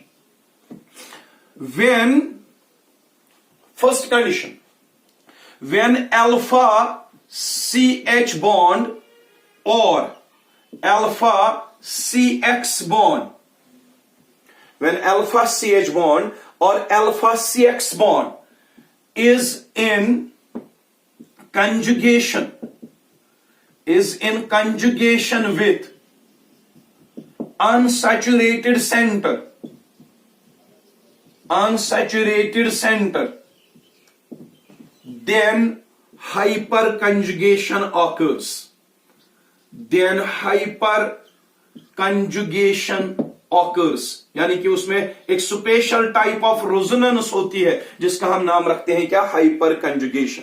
first condition when alpha CH bond or alpha CX bond, when alpha CH bond or alpha CX bond is in conjugation with unsaturated center, then hyperconjugation occurs. यानी कि उसमें एक special type of resonance होती है जिसका हम नाम रखते हैं क्या? Hyper conjugation.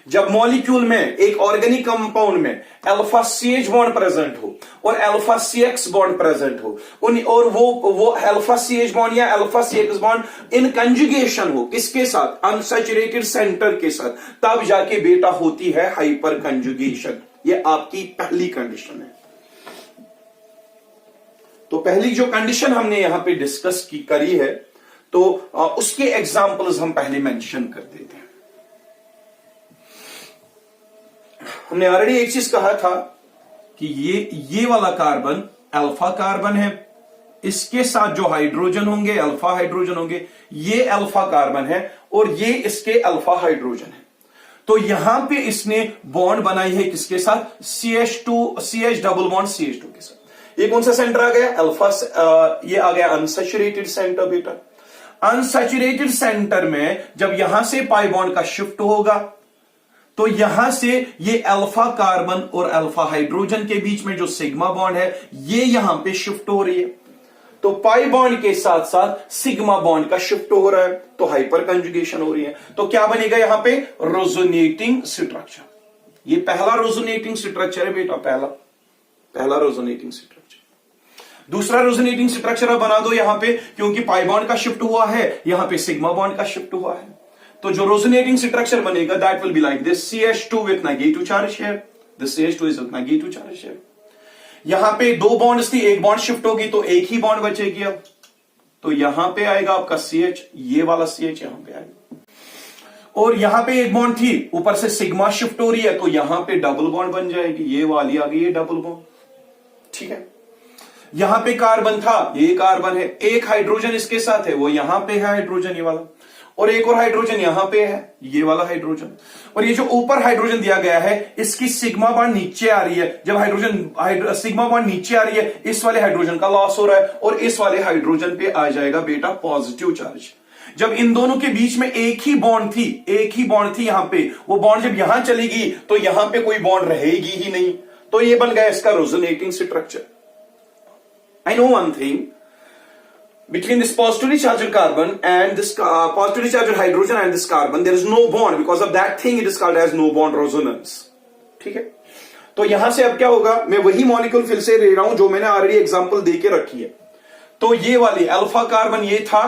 जब मॉलिक्यूल में एक ऑर्गेनिक कंपाउंड में अल्फा CH बॉन्ड प्रेजेंट हो और अल्फा CX बॉन्ड प्रेजेंट हो और वो अल्फा CH बॉन्ड या alpha CX bond in conjugation हो, किसके साथ? अनसैचुरेटेड सेंटर के साथ, तब जाके बेटा होती है हाइपर कंजुगेशन। ये आपकी पहली कंडीशन है। तो पहली जो कंडीशन हमने यहां पे डिस्कस करी है, तो उसके एग्जांपल्स हम पहले मेंशन कर देते हैं। हमने ऑलरेडी एक चीज कहा था कि ये वाला कार्बन अल्फा कार्बन है, इसके साथ जो हाइड्रोजन होंगे अल्फा हाइड्रोजन होंगे, ये अल्फा कार्बन है और ये इसके अल्फा हाइड्रोजन है। तो यहां पे इसने बॉन्ड बनाई है किसके साथ? CH डबल बॉन्ड CH2 के साथ। ये कौन सा सेंटर आ गया? अल्फा। ये आ गया अनसैचुरेटेड सेंटर बेटा। अनसैचुरेटेड सेंटर में जब यहां से पाई बॉन्ड का शिफ्ट होगा तो यहां से ये अल्फा कार्बन और अल्फा हाइड्रोजन के बीच में जो सिग्मा बॉन्ड है ये यहां पे शिफ्ट हो रही है। तो पाई बॉन्ड के साथ साथ सिग्मा बॉन्ड का शिफ्ट हो रहा है, तो हाइपर कंजुगेशन हो रही है। तो क्या बनेगा यहां पे? Resonating structure. ये पहला रेजोनेटिंग स्ट्रक्चर है बेटा, पहला रेजोनेटिंग स्ट्रक्चर। दूसरा रेजोनेटिंग स्ट्रक्चर अब बना दो यहां पे, क्योंकि पाई बॉन्ड का शिफ्ट हुआ है, यहां पे सिग्मा बॉन्ड का शिफ्ट हुआ है। तो जो रेजोनेटिंग स्ट्रक्चर बनेगा that will be like this, CH2 with negative charge here, this CH2 is with negative charge here. यहां पे दो बॉन्ड्स थी, एक बॉन्ड शिफ्ट होगी तो एक ही बॉन्ड बचेगी अब। तो यहां पे आएगा आपका CH, ये वाला CH यहां पे आएगा। और यहां पे एक बॉन्ड थी, ऊपर से सिग्मा शिफ्ट हो रही है तो यहां पे डबल बॉन्ड बन जाएगी, ये वाली आ गई ये डबल बॉन्ड, ठीक है। यहां पे कार्बन था, ये कार्बन है, एक हाइड्रोजन इसके साथ है, वो यहां पे है हाइड्रोजन ये वाला, और एक और हाइड्रोजन यहां पे है, ये वाला हाइड्रोजन। और ये जो ऊपर हाइड्रोजन दिया गया है इसकी सिग्मा बॉन्ड नीचे आ रही है। जब सिग्मा बॉन्ड नीचे आ रही है, इस वाले हाइड्रोजन का लॉस हो रहा है और इस वाले हाइड्रोजन पे आ जाएगा बेटा पॉजिटिव चार्ज। जब इन दोनों के बीच में एक ही बॉन्ड थी यहां पे, वो बॉन्ड जब यहां चलेगी तो यहां पे कोई बॉन्ड रहेगी ही नहीं। तो ये बन गया इसका resonating structure. I know one thing, between this positively charged carbon and this positively charged hydrogen and this carbon there is no bond, because of that thing it is called as no bond resonance, ठीक है। तो यहां से अब क्या होगा, मैं वही मॉलिक्यूल फिर से ले रहा हूं जो मैंने ऑलरेडी एग्जांपल देके रखी है। तो ये वाली अल्फा कार्बन ये था,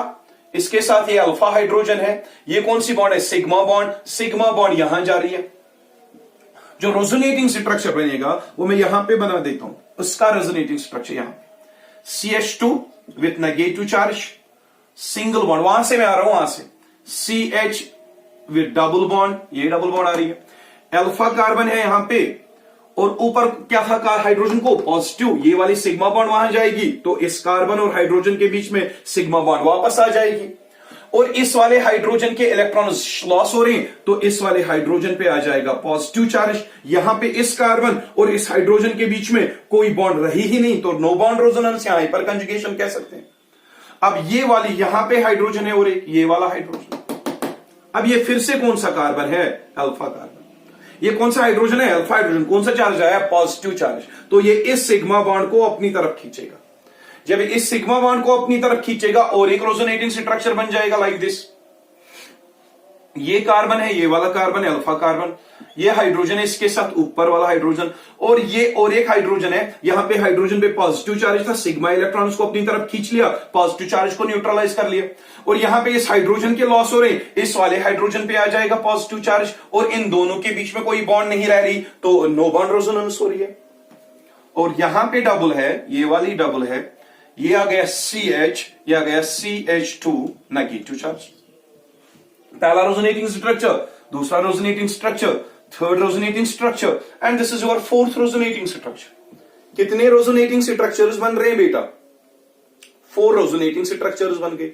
इसके साथ ये अल्फा हाइड्रोजन है, ये कौन सी बॉन्ड है? सिग्मा बॉन्ड यहां जा रही है। जो रेजोनेटिंग स्ट्रक्चर बनेगा वो मैं यहां पे बना देता हूं, उसका रेजोनेटिंग स्ट्रक्चर यहां पे CH2 with negative charge, single bond, वहां से मैं आ रहा हूं, वहां से CH विथ डबल बॉन्ड, ये डबल बॉन्ड आ रही है, अल्फा कार्बन है यहां पे, और ऊपर क्या था हाइड्रोजन को? पॉजिटिव, ये वाली सिग्मा बॉन्ड वहां जाएगी तो इस कार्बन और हाइड्रोजन के बीच में सिग्मा बॉन्ड वापस आ जाएगी, और इस वाले हाइड्रोजन के इलेक्ट्रॉन्स लॉस हो रहे हैं तो इस वाले हाइड्रोजन पे आ जाएगा पॉजिटिव चार्ज। यहां पे इस कार्बन और इस हाइड्रोजन के बीच में कोई बॉन्ड रही ही नहीं, तो नो बॉन्ड रेजोनेंस या हाइपर कंजुगेशन कह सकते हैं। अब ये वाली यहां पे हाइड्रोजन है और एक ये वाला हाइड्रोजन। अब ये फिर से कौन सा कार्बन है? Alpha carbon. ये कौन सा हाइड्रोजन है? Alpha hydrogen. कौन सा चार्ज आया? Positive charge. तो ये इस सिग्मा बॉन्ड को अपनी तरफ खींचेगा। जब इस सिग्मा बॉन्ड को अपनी तरफ खींचेगा और एक रेजोनेटिंग स्ट्रक्चर बन जाएगा लाइक दिस। ये कार्बन है, ये वाला कार्बन है अल्फा कार्बन, ये हाइड्रोजन है इसके साथ ऊपर वाला हाइड्रोजन, और ये और एक हाइड्रोजन है, यहां पे हाइड्रोजन पे पॉजिटिव चार्ज था, सिग्मा इलेक्ट्रॉन को अपनी तरफ खींच लिया, पॉजिटिव चार्ज को न्यूट्रलाइज कर लिया, और यहां पे इस हाइड्रोजन के लॉस हो रहे, इस वाले हाइड्रोजन पे आ जाएगा पॉजिटिव चार्ज, और इन दोनों के बीच में कोई बॉन्ड नहीं रह रही तो नो बॉन्ड रेजोनेंस हो रही है। और यहां पे डबल है, ये वाली डबल है, ये आ गया CH, ये आ गया CH2 नेगेटिव चार्ज। पहला रेजोनेटिंग स्ट्रक्चर, दूसरा resonating structure, third resonating structure, and this is your fourth resonating structure. कितने रेजोनेटिंग स्ट्रक्चर्स बन रहे हैं बेटा? 4 रेजोनेटिंग स्ट्रक्चर्स बन गए।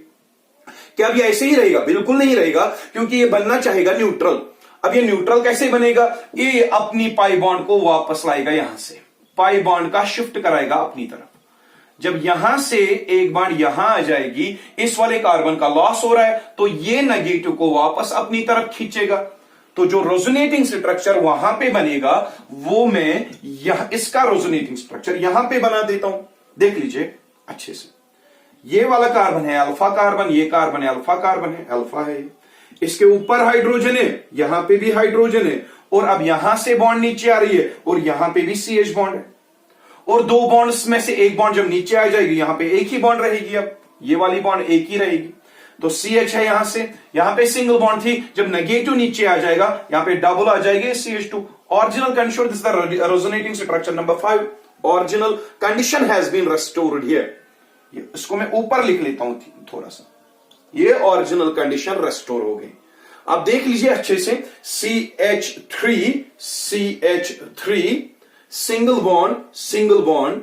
क्या अब ये ऐसे ही रहेगा? बिल्कुल नहीं रहेगा, क्योंकि ये बनना चाहेगा न्यूट्रल। अब ये न्यूट्रल कैसे बनेगा? ये अपनी पाई बॉन्ड को वापस लाएगा, यहां से पाई बॉन्ड का शिफ्ट कराएगा अपनी तरफ। जब यहां से एक बॉन्ड यहां आ जाएगी, इस वाले कार्बन का लॉस हो रहा है, तो ये नेगेटिव को वापस अपनी तरफ खींचेगा। तो जो रेजोनेटिंग स्ट्रक्चर वहां पे बनेगा, वो मैं इसका रेजोनेटिंग स्ट्रक्चर यहां पे बना देता हूं। देख लीजिए अच्छे से, ये वाला कार्बन है अल्फा कार्बन, ये कार्बन है अल्फा कार्बन है, अल्फा है, इसके ऊपर हाइड्रोजन है, यहां पे भी हाइड्रोजन है, और अब यहां से बॉन्ड नीचे आ रही है, और यहां पे भी CH बॉन्ड है, और दो बॉन्ड्स में से एक बॉन्ड जब नीचे आ जाएगी, यहां पे एक ही बॉन्ड रहेगी, अब ये वाली बॉन्ड एक ही रहेगी, तो CH है यहां से, यहां पे सिंगल बॉन्ड थी, जब नेगेटिव नीचे आ जाएगा, यहां पे डबल आ जाएगी CH2। Original condition, this the resonating structure number 5, original condition has been restored here. इसको मैं ऊपर लिख लेता हूं थोड़ा सा, ये ओरिजिनल कंडीशन रेस्टोर हो गई। अब देख लीजिए अच्छे से, CH3 single bond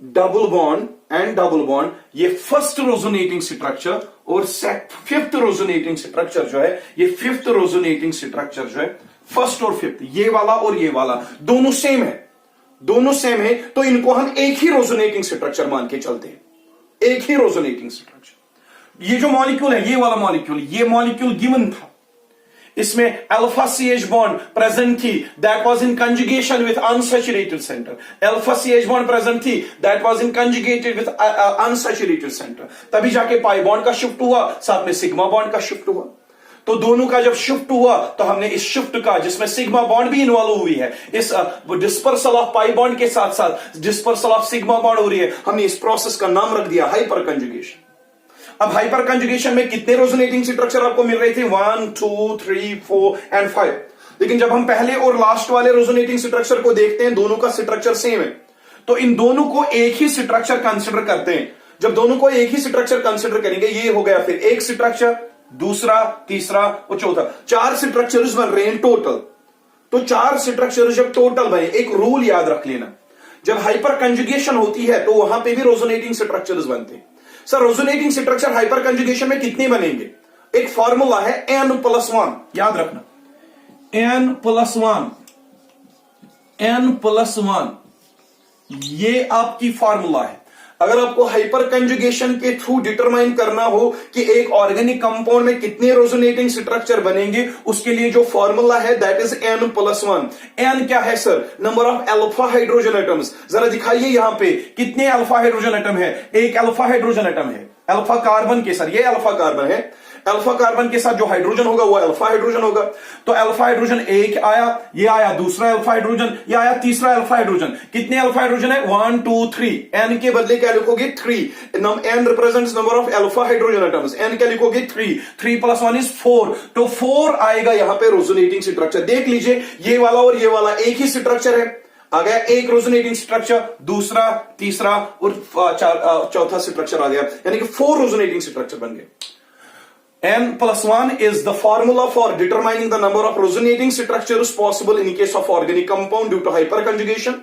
double bond and double bond, ये फर्स्ट रेजोनेटिंग स्ट्रक्चर, और फिफ्थ रेजोनेटिंग स्ट्रक्चर जो है, ये फिफ्थ रेजोनेटिंग स्ट्रक्चर जो है, फर्स्ट और फिफ्थ, ये वाला और ये वाला दोनों सेम है, तो इनको हम एक ही रेजोनेटिंग स्ट्रक्चर मान के चलते हैं, एक ही रेजोनेटिंग स्ट्रक्चर। ये जो मॉलिक्यूल है, ये वाला मॉलिक्यूल गिवन था, इसमें अल्फा CH बॉन्ड प्रेजेंट थी, that was in conjugation with unsaturated centre, alpha CH bond present थी, that was in conjugated with unsaturated centre, तभी जाके पाई बॉन्ड का शिफ्ट हुआ, साथ में सिग्मा बॉन्ड का शिफ्ट हुआ। तो दोनों का जब शिफ्ट हुआ, तो हमने इस शिफ्ट का, जिसमें सिग्मा बॉन्ड भी इन्वॉल्व हुई है, इस डिस्पर्सल ऑफ पाई बॉन्ड के साथ साथ डिस्पर्सल ऑफ सिग्मा बॉन्ड हो रही है, हमने इस प्रोसेस का नाम रख दिया हाइपर कंजुगेशन। अब हाइपर कंजुगेशन में कितने रेजोनेटिंग स्ट्रक्चर आपको मिल रहे थे? 1 2 3 4 एंड 5। लेकिन जब हम पहले और लास्ट वाले रेजोनेटिंग स्ट्रक्चर को देखते हैं, दोनों का स्ट्रक्चर सेम है, तो इन दोनों को एक ही स्ट्रक्चर कंसिडर करते हैं। जब दोनों को एक ही स्ट्रक्चर कंसिडर करेंगे, ये हो गया फिर एक स्ट्रक्चर, दूसरा, तीसरा और चौथा, 4 स्ट्रक्चर्स बन रहे हैं टोटल। तो 4 स्ट्रक्चर्स जब टोटल बने, एक रूल याद रख लेना, जब हाइपर कंजुगेशन होती है तो वहां पे भी रेजोनेटिंग स्ट्रक्चर्स बनते हैं। Sir resonating structure hyper conjugation में कितने बनेंगे? एक फॉर्मूला है N+1, याद रखना, N+1, ये आपकी फॉर्मूला है। अगर आपको हाइपर कंजुगेशन के थ्रू डिटरमाइन करना हो कि एक ऑर्गेनिक कंपाउंड में कितने रेजोनेटिंग स्ट्रक्चर बनेंगे, उसके लिए जो फॉर्मूला है दैट इज N+1। N क्या है sir? Number of alpha hydrogen atoms. जरा दिखाइए यहां पे कितने अल्फा हाइड्रोजन एटम है? एक अल्फा हाइड्रोजन एटम है अल्फा कार्बन के, सर ये अल्फा कार्बन है, अल्फा कार्बन के साथ जो हाइड्रोजन होगा वो अल्फा हाइड्रोजन होगा। तो अल्फा हाइड्रोजन एक आया, ये आया दूसरा अल्फा हाइड्रोजन, ये आया तीसरा अल्फा हाइड्रोजन। कितने अल्फा हाइड्रोजन है? 1 2 3। एन के बदले क्या लिखोगे? 3। N represents number of alpha hydrogen atoms, n क्या लिखोगे? 3। 3 + 1 = 4। तो 4 आएगा यहां पे रेजोनेटिंग स्ट्रक्चर। देख लीजिए ये वाला और ये वाला एक ही स्ट्रक्चर है, आ गया एक रेजोनेटिंग स्ट्रक्चर, दूसरा, तीसरा और चौथा स्ट्रक्चर आ गया, यानी कि 4 रेजोनेटिंग स्ट्रक्चर बन गए। N+1 is the formula for determining the number of resonating structures possible in case of organic compound due to hyperconjugation.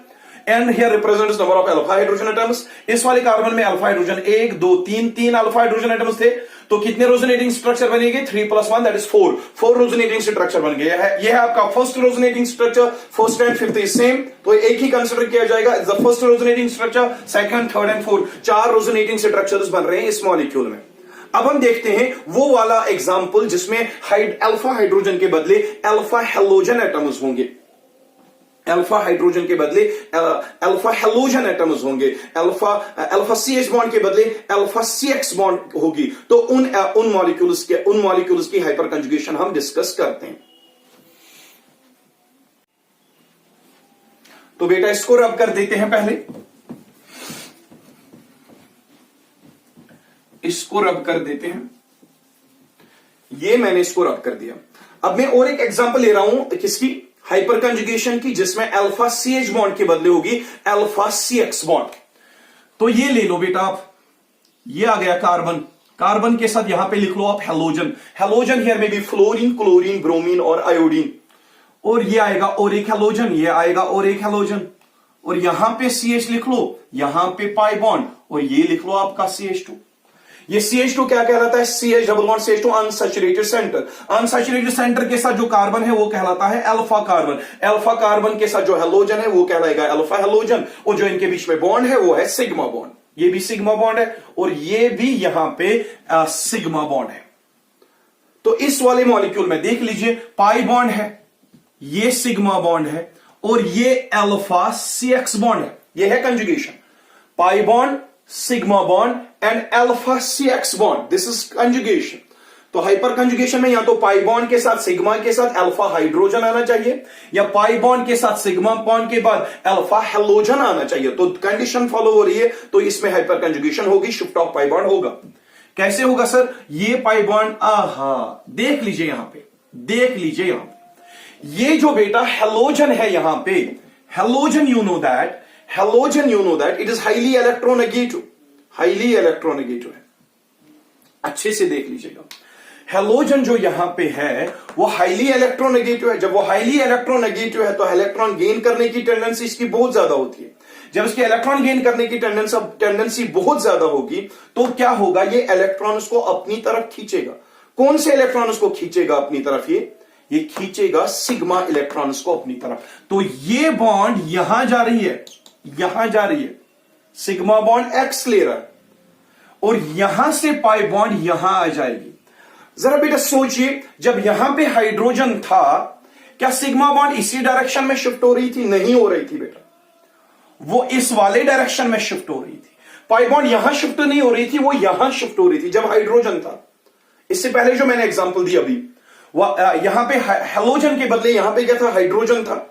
N here represents number of alpha hydrogen atoms. इस वाले carbon में alpha hydrogen 1 2 3 alpha hydrogen atoms थे, तो कितने resonating structure बनेंगे? 3 + 1 = 4। 4 resonating structure बन गया है। यह है आपका first resonating structure, first and fifth is same, तो एक ही कंसीडर किया जाएगा। The first resonating structure, second, third and fourth, 4 resonating structures बन रहे हैं इस मॉलिक्यूल में। अब हम देखते हैं वो वाला एग्जाम्पल जिसमें अल्फा हाइड्रोजन के बदले अल्फा हेलोजन एटम्स होंगे, अल्फा हाइड्रोजन के बदले अल्फा हेलोजन एटम्स होंगे, अल्फा CH बॉन्ड के बदले अल्फा CX बॉन्ड होगी। तो उन मॉलिक्यूल्स की हाइपर कंजुगेशन हम डिस्कस करते हैं। तो बेटा इसको रब कर देते हैं, पहले इसको रब कर देते हैं। ये मैंने इसको रब कर दिया। अब मैं और एक एग्जांपल ले रहा हूं किसकी? हाइपर कंजुगेशन की, जिसमें अल्फा CH बॉन्ड के बदले होगी अल्फा CX बॉन्ड। तो ये ले लो बेटा आप, ये आ गया कार्बन, कार्बन के साथ यहां पे लिख लो आप हेलोजन। हेलोजन हियर में भी फ्लोरीन, क्लोरीन, ब्रोमीन और आयोडीन, और ये आएगा और एक हेलोजन, ये आएगा और एक हेलोजन, और यहां पे CH लिख लो, यहां पे पाई बॉन्ड, और ये लिख लो आपका CH2। ये CH2 क्या कहलाता है? CH double bond CH2 unsaturated centre. Unsaturated centre के साथ जो कार्बन है वो कहलाता है अल्फा कार्बन। अल्फा कार्बन के साथ जो हैलोजन है वो कहलाएगा अल्फा हैलोजन, और जो इनके बीच में बॉन्ड है वो है सिग्मा बॉन्ड। ये भी सिग्मा बॉन्ड है और ये भी यहां पे सिग्मा बॉन्ड है। तो इस वाले मॉलिक्यूल में देख लीजिए, पाई बॉन्ड है, ये सिग्मा बॉन्ड है, और ये अल्फा CX बॉन्ड है। ये है conjugation, pi bond, sigma bond and alpha CX bond, this is conjugation. तो हाइपर कंजुगेशन में या तो पाई बॉन्ड के साथ सिग्मा के साथ अल्फा हाइड्रोजन आना चाहिए, या पाई बॉन्ड के साथ सिग्मा बॉन्ड के बाद अल्फा हैलोजन आना चाहिए। तो कंडीशन फॉलो हो रही है, तो इसमें हाइपर कंजुगेशन होगी, शिफ्ट ऑफ पाई बॉन्ड होगा। कैसे होगा सर? ये पाई बॉन्ड, आहा, देख लीजिए यहां पे, देख लीजिए यहां पे, ये जो बेटा हैलोजन है यहां पे, halogen you know that it is highly electronegative, highly electronegative है। अच्छे से देख लीजिएगा, हैलोजन जो यहां पे है वो हाईली इलेक्ट्रोनेगेटिव है। जब वो हाईली इलेक्ट्रोनेगेटिव है तो इलेक्ट्रॉन गेन करने की टेंडेंसी इसकी बहुत ज्यादा होती है। जब इसके इलेक्ट्रॉन गेन करने की टेंडेंसी बहुत ज्यादा होगी तो क्या होगा? ये इलेक्ट्रॉन उसको अपनी तरफ खींचेगा। कौन से इलेक्ट्रॉन उसको खींचेगा अपनी तरफ? ये खींचेगा सिग्मा इलेक्ट्रॉन्स को अपनी तरफ। तो ये बॉन्ड यहां जा रही है, यहां जा रही है, सिग्मा बॉन्ड X ले रहा है, और यहां से पाई बॉन्ड यहां आ जाएगी। जरा बेटा सोचिए, जब यहां पे हाइड्रोजन था, क्या सिग्मा बॉन्ड इसी डायरेक्शन में शिफ्ट हो रही थी? नहीं हो रही थी बेटा, वो इस वाले डायरेक्शन में शिफ्ट हो रही थी। पाई बॉन्ड यहां शिफ्ट नहीं हो रही थी, वो यहां शिफ्ट हो रही थी जब हाइड्रोजन था। इससे पहले जो मैंने एग्जांपल दी अभी, यहां पे हैलोजन के बदले यहां पे क्या था? हाइड्रोजन था।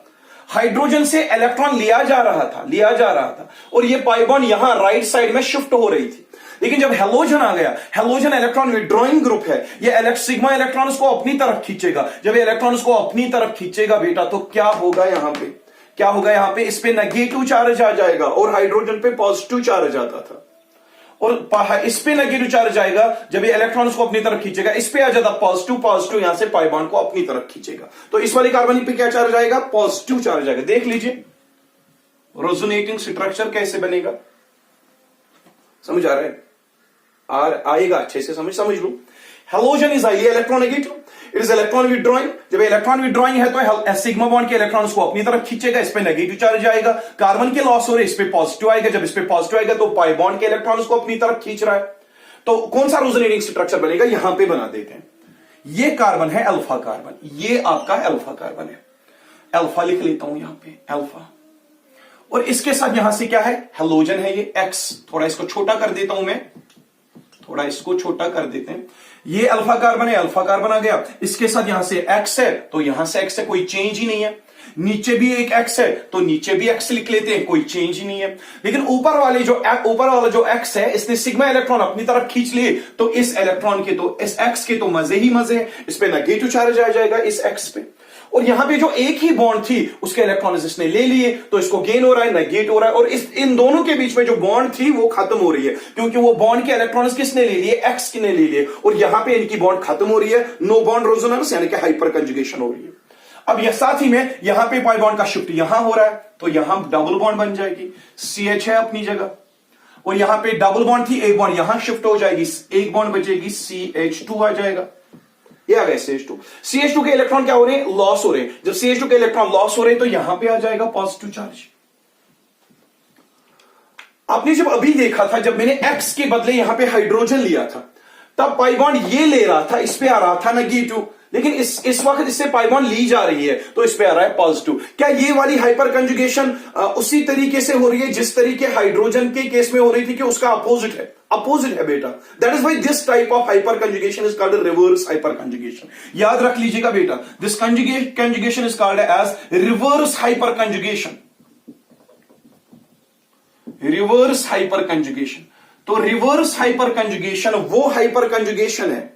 हाइड्रोजन से इलेक्ट्रॉन लिया जा रहा था, और ये पाई बॉन्ड यहां राइट साइड में शिफ्ट हो रही थी। लेकिन जब हैलोजन आ गया, हैलोजन इलेक्ट्रॉन विड्रॉइंग ग्रुप है, ये सिग्मा इलेक्ट्रॉन को अपनी तरफ खींचेगा। जब ये इलेक्ट्रॉन को अपनी तरफ खींचेगा बेटा, तो क्या होगा यहां पे? क्या होगा यहां पे? इस पे नेगेटिव चार्ज आ जाएगा, और हाइड्रोजन पे पॉजिटिव चार्ज आता था, और इस पे नेगेटिव चार्ज आएगा जब ये इलेक्ट्रॉन्स को अपनी तरफ खींचेगा। इस पे आ जाता पॉजिटिव, यहां से पाई बॉन्ड को अपनी तरफ खींचेगा। तो इस वाली कार्बन पे क्या चार्ज आएगा? पॉजिटिव चार्ज आएगा। देख लीजिए रेजोनेटिंग स्ट्रक्चर कैसे बनेगा, समझ आ रहा है? आएगा अच्छे से समझ लो। Halogen is highly electronegative, it is electron withdrawing. जब इलेक्ट्रॉन विड्रॉइंग है तो सिग्मा बॉन्ड के इलेक्ट्रॉन्स को अपनी तरफ खींचेगा, इस पे नेगेटिव चार्ज आएगा, कार्बन के लॉस हो रहे, इस पे पॉजिटिव आएगा। जब इस पे पॉजिटिव आएगा तो पाई बॉन्ड के इलेक्ट्रॉन्स को अपनी तरफ खींच रहा है। तो कौन सा रेजोनेटिंग स्ट्रक्चर बनेगा? यहां पे बना देते हैं। ये कार्बन है अल्फा कार्बन, ये आपका अल्फा कार्बन है। अल्फा लिख लेता हूं यहां पे, अल्फा, और इसके साथ यहां से क्या है? हैलोजन है ये X। थोड़ा इसको छोटा कर देता हूं मैं, थोड़ा इसको छोटा कर देते हैं। ये अल्फा कार्बन है, अल्फा कार्बन आ गया, इसके साथ यहां से X है, तो यहां से X है, कोई चेंज ही नहीं है। नीचे भी एक X है, तो नीचे भी X लिख लेते हैं, कोई चेंज ही नहीं है। लेकिन ऊपर वाला जो X है, इसने सिग्मा इलेक्ट्रॉन अपनी तरफ खींच लिए, तो इस इलेक्ट्रॉन के तो, इस X के तो मजे ही मजे हैं। इस पे नेगेटिव चार्ज आ जाएगा इस X पे, और यहां पे जो एक ही बॉन्ड थी उसके इलेक्ट्रॉन इसने ले लिए, तो इसको गेन हो रहा है, नेगेट हो रहा है, और इन दोनों के बीच में जो बॉन्ड थी वो खत्म हो रही है, क्योंकि वो बॉन्ड के इलेक्ट्रॉन्स किसने ले लिए? X ने ले लिए, और यहां पे इनकी बॉन्ड खत्म हो रही है, नो बॉन्ड रेजोनेंस, यानी कि हाइपर कंजुगेशन हो रही है। अब यह साथ ही में यहां पे पाई बॉन्ड का शिफ्ट यहां हो रहा है, तो यहां डबल बॉन्ड बन जाएगी, CH है अपनी जगह, और यहां पे डबल बॉन्ड थी, एक बॉन्ड यहां शिफ्ट हो जाएगी, एक बॉन्ड बचेगी, CH2 आ जाएगा। ये आ गया CH2। CH2 के इलेक्ट्रॉन क्या हो रहे हैं? लॉस हो रहे हैं। जब CH2 के इलेक्ट्रॉन लॉस हो रहे हैं तो यहां पे आ जाएगा पॉजिटिव चार्ज। आपने जब अभी देखा था, जब मैंने X के बदले यहां पे हाइड्रोजन लिया था, तब पाई बॉन्ड ये ले रहा था, इस पे आ रहा था नेगेटिव, लेकिन इस वक्त इससे पाई बॉन्ड ली जा रही है, तो इस पे आ रहा है पॉजिटिव। क्या ये वाली हाइपर कंजुगेशन उसी तरीके से हो रही है जिस तरीके हाइड्रोजन के केस में हो रही थी, कि उसका अपोजिट है? अपोजिट है बेटा। That is why this type of hyperconjugation is called reverse hyperconjugation. याद रख लीजिएगा बेटा, this conjugation is called as reverse hyperconjugation. Reverse hyperconjugation. तो रिवर्स हाइपर कंजुगेशन वो हाइपर कंजुगेशन है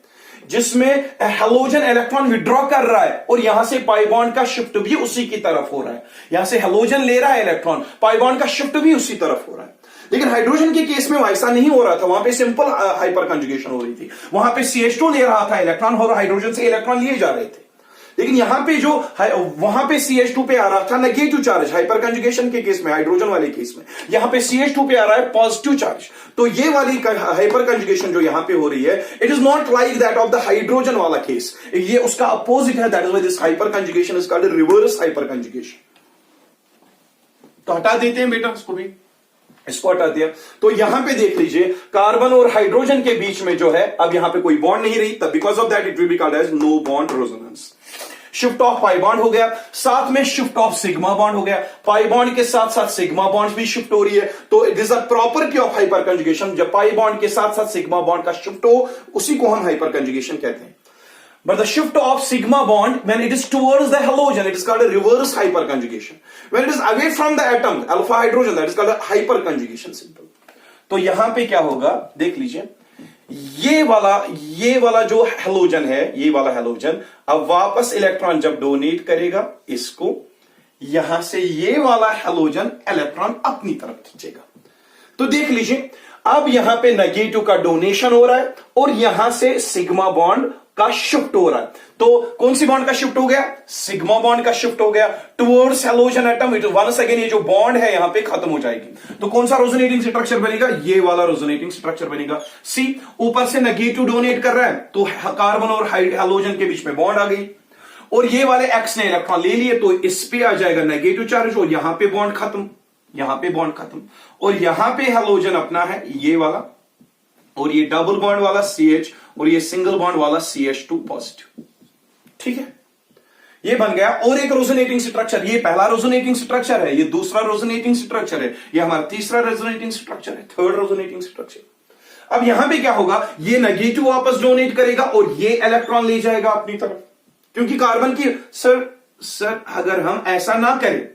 जिसमें हैलोजन इलेक्ट्रॉन विड्रॉ कर रहा है, और यहां से पाई बॉन्ड का शिफ्ट भी उसी की तरफ हो रहा है। यहां से हैलोजन ले रहा है इलेक्ट्रॉन, पाई बॉन्ड का शिफ्ट भी उसी तरफ हो रहा है। लेकिन हाइड्रोजन के केस में ऐसा नहीं हो रहा था, वहां पे सिंपल हाइपर कंजुगेशन हो रही थी। वहां पे CH2 ले रहा था इलेक्ट्रॉन, और हाइड्रोजन से इलेक्ट्रॉन लिए जा रहे थे। लेकिन यहां पे जो वहां पे CH2 पे आ रहा था नेगेटिव चार्ज हाइपर कंजुगेशन के केस में, हाइड्रोजन वाले केस में, यहां पे CH2 पे आ रहा है पॉजिटिव चार्ज। तो ये वाली हाइपर कंजुगेशन जो यहां पे हो रही है, it is not like that of the hydrogen वाला केस, ये उसका अपोजिट है। That is why this hyper conjugation is called reverse hyperconjugation. तो हटा देते हैं बेटा इसको भी, इसको हटा दिया। तो यहां पे देख लीजिए कार्बन और हाइड्रोजन के बीच में जो है अब यहां पे कोई बॉन्ड नहीं रही, तब because of that it will be called as no bond resonance. Shift of pi bond हो गया, साथ में शिफ्ट ऑफ सिग्मा बॉन्ड हो गया। पाई बॉन्ड के साथ साथ सिग्मा बॉन्ड भी शिफ्ट हो रही है। तो it is a property of hyper conjugation, जब पाई बॉन्ड के साथ साथ सिग्मा बॉन्ड का शिफ्ट हो, उसी को हम हाइपर कंजुगेशन कहते हैं। But the shift of sigma bond, when it is towards the halogen, it is called a reverse hyperconjugation. When it is away from the atom, alpha hydrogen, that is called a hyperconjugation simple. तो यहां पे क्या होगा देख लीजिए, ये वाला जो हेलोजन है, ये वाला हेलोजन अब वापस इलेक्ट्रॉन जब डोनेट करेगा इसको, यहां से ये वाला हेलोजन इलेक्ट्रॉन अपनी तरफ खींचेगा। तो देख लीजिए अब यहां पे नेगेटिव का डोनेशन हो रहा है और यहां से सिग्मा बॉन्ड का शिफ्ट हो रहा है। तो कौन सी बॉन्ड का शिफ्ट हो गया? सिग्मा बॉन्ड का शिफ्ट हो गया towards halogen atom. It once again ये जो बॉन्ड है यहां पे खत्म हो जाएगी। तो कौन सा रेजोनेटिंग स्ट्रक्चर बनेगा? ये वाला रेजोनेटिंग स्ट्रक्चर बनेगा। सी ऊपर से नेगेटिव डोनेट कर रहा है तो कार्बन और हेलोजन के बीच में बॉन्ड आ गई, और ये वाले एक्स ने इलेक्ट्रॉन ले लिए तो इस पे आ जाएगा नेगेटिव चार्ज और यहां पे बॉन्ड खत्म, यहां पे बॉन्ड खत्म, और यहां पे हेलोजन अपना है ये वाला, और ये डबल बॉन्ड वाला CH और ये सिंगल बॉन्ड वाला CH2 पॉजिटिव। ठीक है, ये बन गया। और एक रेजोनेटिंग स्ट्रक्चर, ये पहला रेजोनेटिंग स्ट्रक्चर है, ये दूसरा रेजोनेटिंग स्ट्रक्चर है, ये हमारा तीसरा रेजोनेटिंग स्ट्रक्चर है, थर्ड रेजोनेटिंग स्ट्रक्चर। अब यहां पे क्या होगा, ये नेगेटिव वापस डोनेट करेगा और ये इलेक्ट्रॉन ले जाएगा अपनी तरफ, क्योंकि कार्बन की सर अगर हम ऐसा ना करें,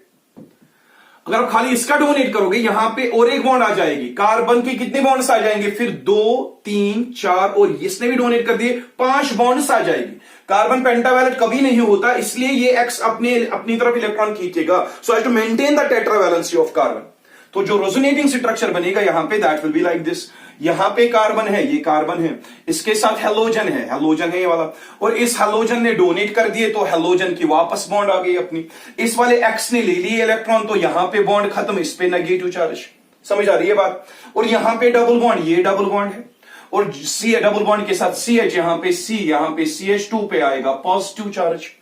अगर आप खाली इसका डोनेट करोगे यहां पे और एक बॉन्ड आ जाएगी, कार्बन के कितने बॉन्ड्स आ जाएंगे फिर 2 3 4 और इसने भी डोनेट कर दिए 5 बॉन्ड्स आ जाएगी। कार्बन पेंटावैलेंट कभी नहीं होता, इसलिए ये एक्स अपनी तरफ इलेक्ट्रॉन खींचेगा so as to maintain the tetravalency of carbon. तो जो रेजोनेटिंग स्ट्रक्चर बनेगा यहां पे that will be like this. यहां पे कार्बन है, ये कार्बन है, इसके साथ हेलोजन है ये वाला, और इस हेलोजन ने डोनेट कर दिए तो हेलोजन की वापस बॉन्ड आ गई अपनी। इस वाले एक्स ने ले लिए इलेक्ट्रॉन तो यहां पे बॉन्ड खत्म, इस पे नेगेटिव चार्ज। समझ आ रही है बात? और यहां पे डबल बॉन्ड, ये डबल बॉन्ड है, और सी डबल बॉन्ड के साथ CH, यहां पे CH2 पे आएगा पॉजिटिव चार्ज।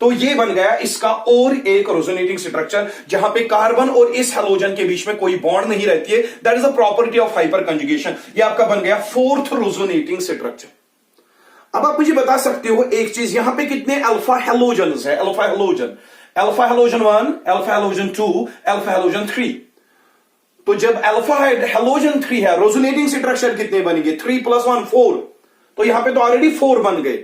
तो ये बन गया इसका और एक रेजोनेटिंग स्ट्रक्चर, जहां पे कार्बन और इस हेलोजन के बीच में कोई बॉन्ड नहीं रहती है। That is the property of hyper conjugation. ये आपका बन गया फोर्थ रेजोनेटिंग स्ट्रक्चर। अब आप मुझे बता सकते हो एक चीज, यहां पे कितने अल्फा हेलोजन है? Alpha halogen 1, alpha halogen 2, alpha halogen 3। तो जब अल्फा हेलोजन 3 है, रेजोनेटिंग स्ट्रक्चर कितने बनेंगे? 3 + 1 4। तो यहां पे तो ऑलरेडी 4 बन गए।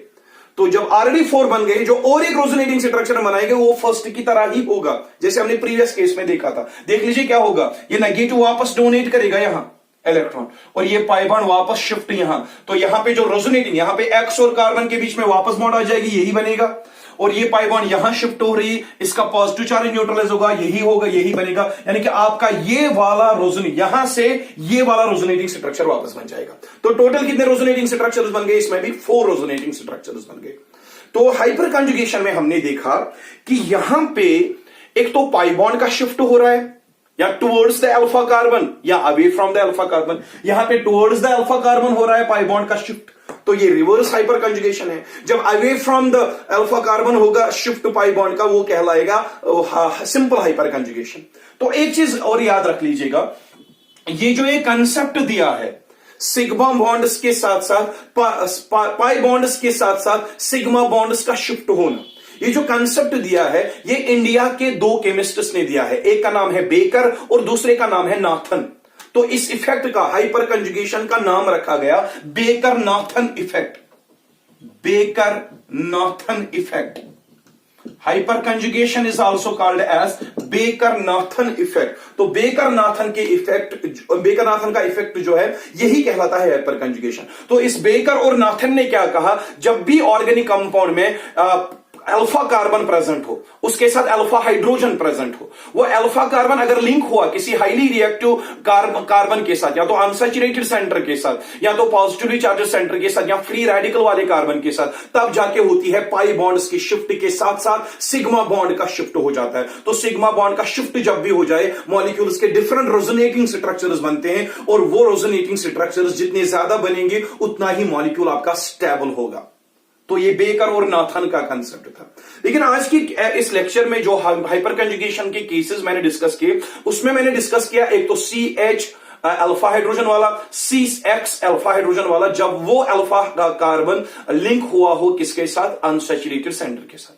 तो जब ऑलरेडी 4 बन गए, जो और एक रेजोनेटिंग स्ट्रक्चर बनाएंगे वो फर्स्ट की तरह ही होगा, जैसे हमने प्रीवियस केस में देखा था। देख लीजिए क्या होगा, ये नेगेटिव वापस डोनेट करेगा यहां इलेक्ट्रॉन, और ये पाई बॉन्ड वापस शिफ्ट यहां। तो यहां पे जो रेजोनेटिंग, यहां पे एक्स और कार्बन के बीच में वापस बॉन्ड आ जाएगी, यही बनेगा। और ये पाई बॉन्ड यहां शिफ्ट हो रही, इसका पॉजिटिव चार्ज न्यूट्रलाइज होगा, यही होगा, यही बनेगा। यानी कि आपका ये वाला रेजोनेटिंग, यहां से ये वाला रेजोनेटिंग स्ट्रक्चर वापस बन जाएगा। तो टोटल कितने रेजोनेटिंग स्ट्रक्चर्स बन गए? इसमें भी 4 रेजोनेटिंग स्ट्रक्चर्स बन गए। तो हाइपर कंजुगेशन में हमने देखा कि यहां पे एक तो पाई बॉन्ड का शिफ्ट हो रहा है, या टुवर्ड्स द अल्फा कार्बन या away from the alpha carbon. यहां पे टुवर्ड्स द अल्फा कार्बन हो रहा है पाई बॉन्ड का शिफ्ट, तो ये रिवर्स हाइपर कंजुगेशन है। जब away from the alpha carbon होगा शिफ्ट पाई बॉन्ड का, वो कहलाएगा सिंपल हाइपर कंजुगेशन। तो एक चीज और याद रख लीजिएगा, ये जो एक कंसेप्ट दिया है सिग्मा बॉन्ड्स के साथ साथ पाई बॉन्ड्स के साथ साथ सिग्मा बॉन्ड्स का शिफ्ट होना, ये जो कंसेप्ट दिया है ये इंडिया के 2 केमिस्ट्स ने दिया है। एक का नाम है बेकर और दूसरे का नाम है नाथन। तो इस इफेक्ट का, हाइपर कंजुगेशन का नाम रखा गया Baker Nathan effect. Baker Nathan effect. Hyperconjugation is also called as Baker Nathan effect. तो बेकर नाथन का इफेक्ट जो है यही कहलाता है हाइपर कंजुगेशन। तो इस बेकर और नाथन ने क्या कहा, जब भी ऑर्गेनिक कंपाउंड में अल्फा कार्बन प्रेजेंट हो, उसके साथ अल्फा हाइड्रोजन प्रेजेंट हो, वो अल्फा कार्बन अगर लिंक हुआ किसी हाईली रिएक्टिव कार्बन के साथ, या तो अनसैचुरेटेड सेंटर के साथ, या तो पॉजिटिवली चार्जेड सेंटर के साथ, या फ्री रेडिकल वाले कार्बन के साथ, तब जाके होती है पाई बॉन्ड्स की शिफ्ट के साथ साथ सिग्मा बॉन्ड का शिफ्ट हो जाता है। तो सिग्मा बॉन्ड का शिफ्ट जब भी हो जाए, मॉलिक्यूल्स के डिफरेंट रेजोनेटिंग स्ट्रक्चर्स बनते हैं, और वो रेजोनेटिंग स्ट्रक्चर्स जितने ज्यादा बनेंगे उतना ही मॉलिक्यूल आपका स्टेबल होगा। तो ये बेकर और नाथन का कंसेप्ट था। लेकिन आज की इस लेक्चर में जो हाइपर कंजुगेशन के केसेस मैंने डिस्कस किए, उसमें मैंने डिस्कस किया एक तो CH अल्फा हाइड्रोजन वाला, CX अल्फा हाइड्रोजन वाला, जब वो अल्फा कार्बन लिंक हुआ हो किसके साथ, अनसैचुरेटेड सेंटर के साथ।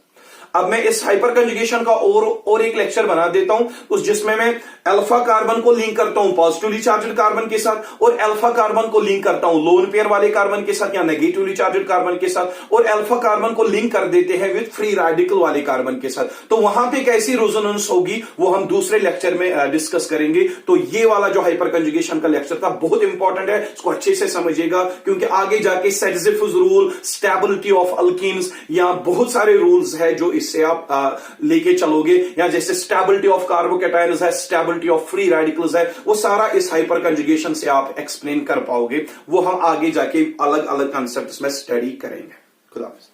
अब मैं इस हाइपर कंजुगेशन का और एक लेक्चर बना देता हूं, उस जिसमें मैं अल्फा कार्बन को लिंक करता हूं पॉजिटिवली चार्जेड कार्बन के साथ, और अल्फा कार्बन को लिंक करता हूं लोन पेयर वाले कार्बन के साथ या नेगेटिवली चार्जेड कार्बन के साथ, और अल्फा कार्बन को लिंक कर देते हैं विद फ्री रेडिकल वाले कार्बन के साथ। तो वहां पे कैसी रेजोनेंस होगी वो हम दूसरे लेक्चर में डिस्कस करेंगे। तो ये वाला जो हाइपर कंजुगेशन का लेक्चर था बहुत इंपॉर्टेंट है, इसको अच्छे से समझिएगा, क्योंकि आगे जाके सेडजिफस रूल, स्टेबिलिटी ऑफ अल्कीन्स, या बहुत सारे रूल्स है जो इससे आप लेके चलोगे, या जैसे स्टेबिलिटी ऑफ कार्बोकैटायंस है, स्टेबिलिटी ऑफ फ्री रेडिकल्स है, वो सारा इस हाइपर कंजुगेशन से आप एक्सप्लेन कर पाओगे। वो हम आगे जाके अलग अलग कॉन्सेप्ट्स में स्टडी करेंगे। खुदा हाफिज़।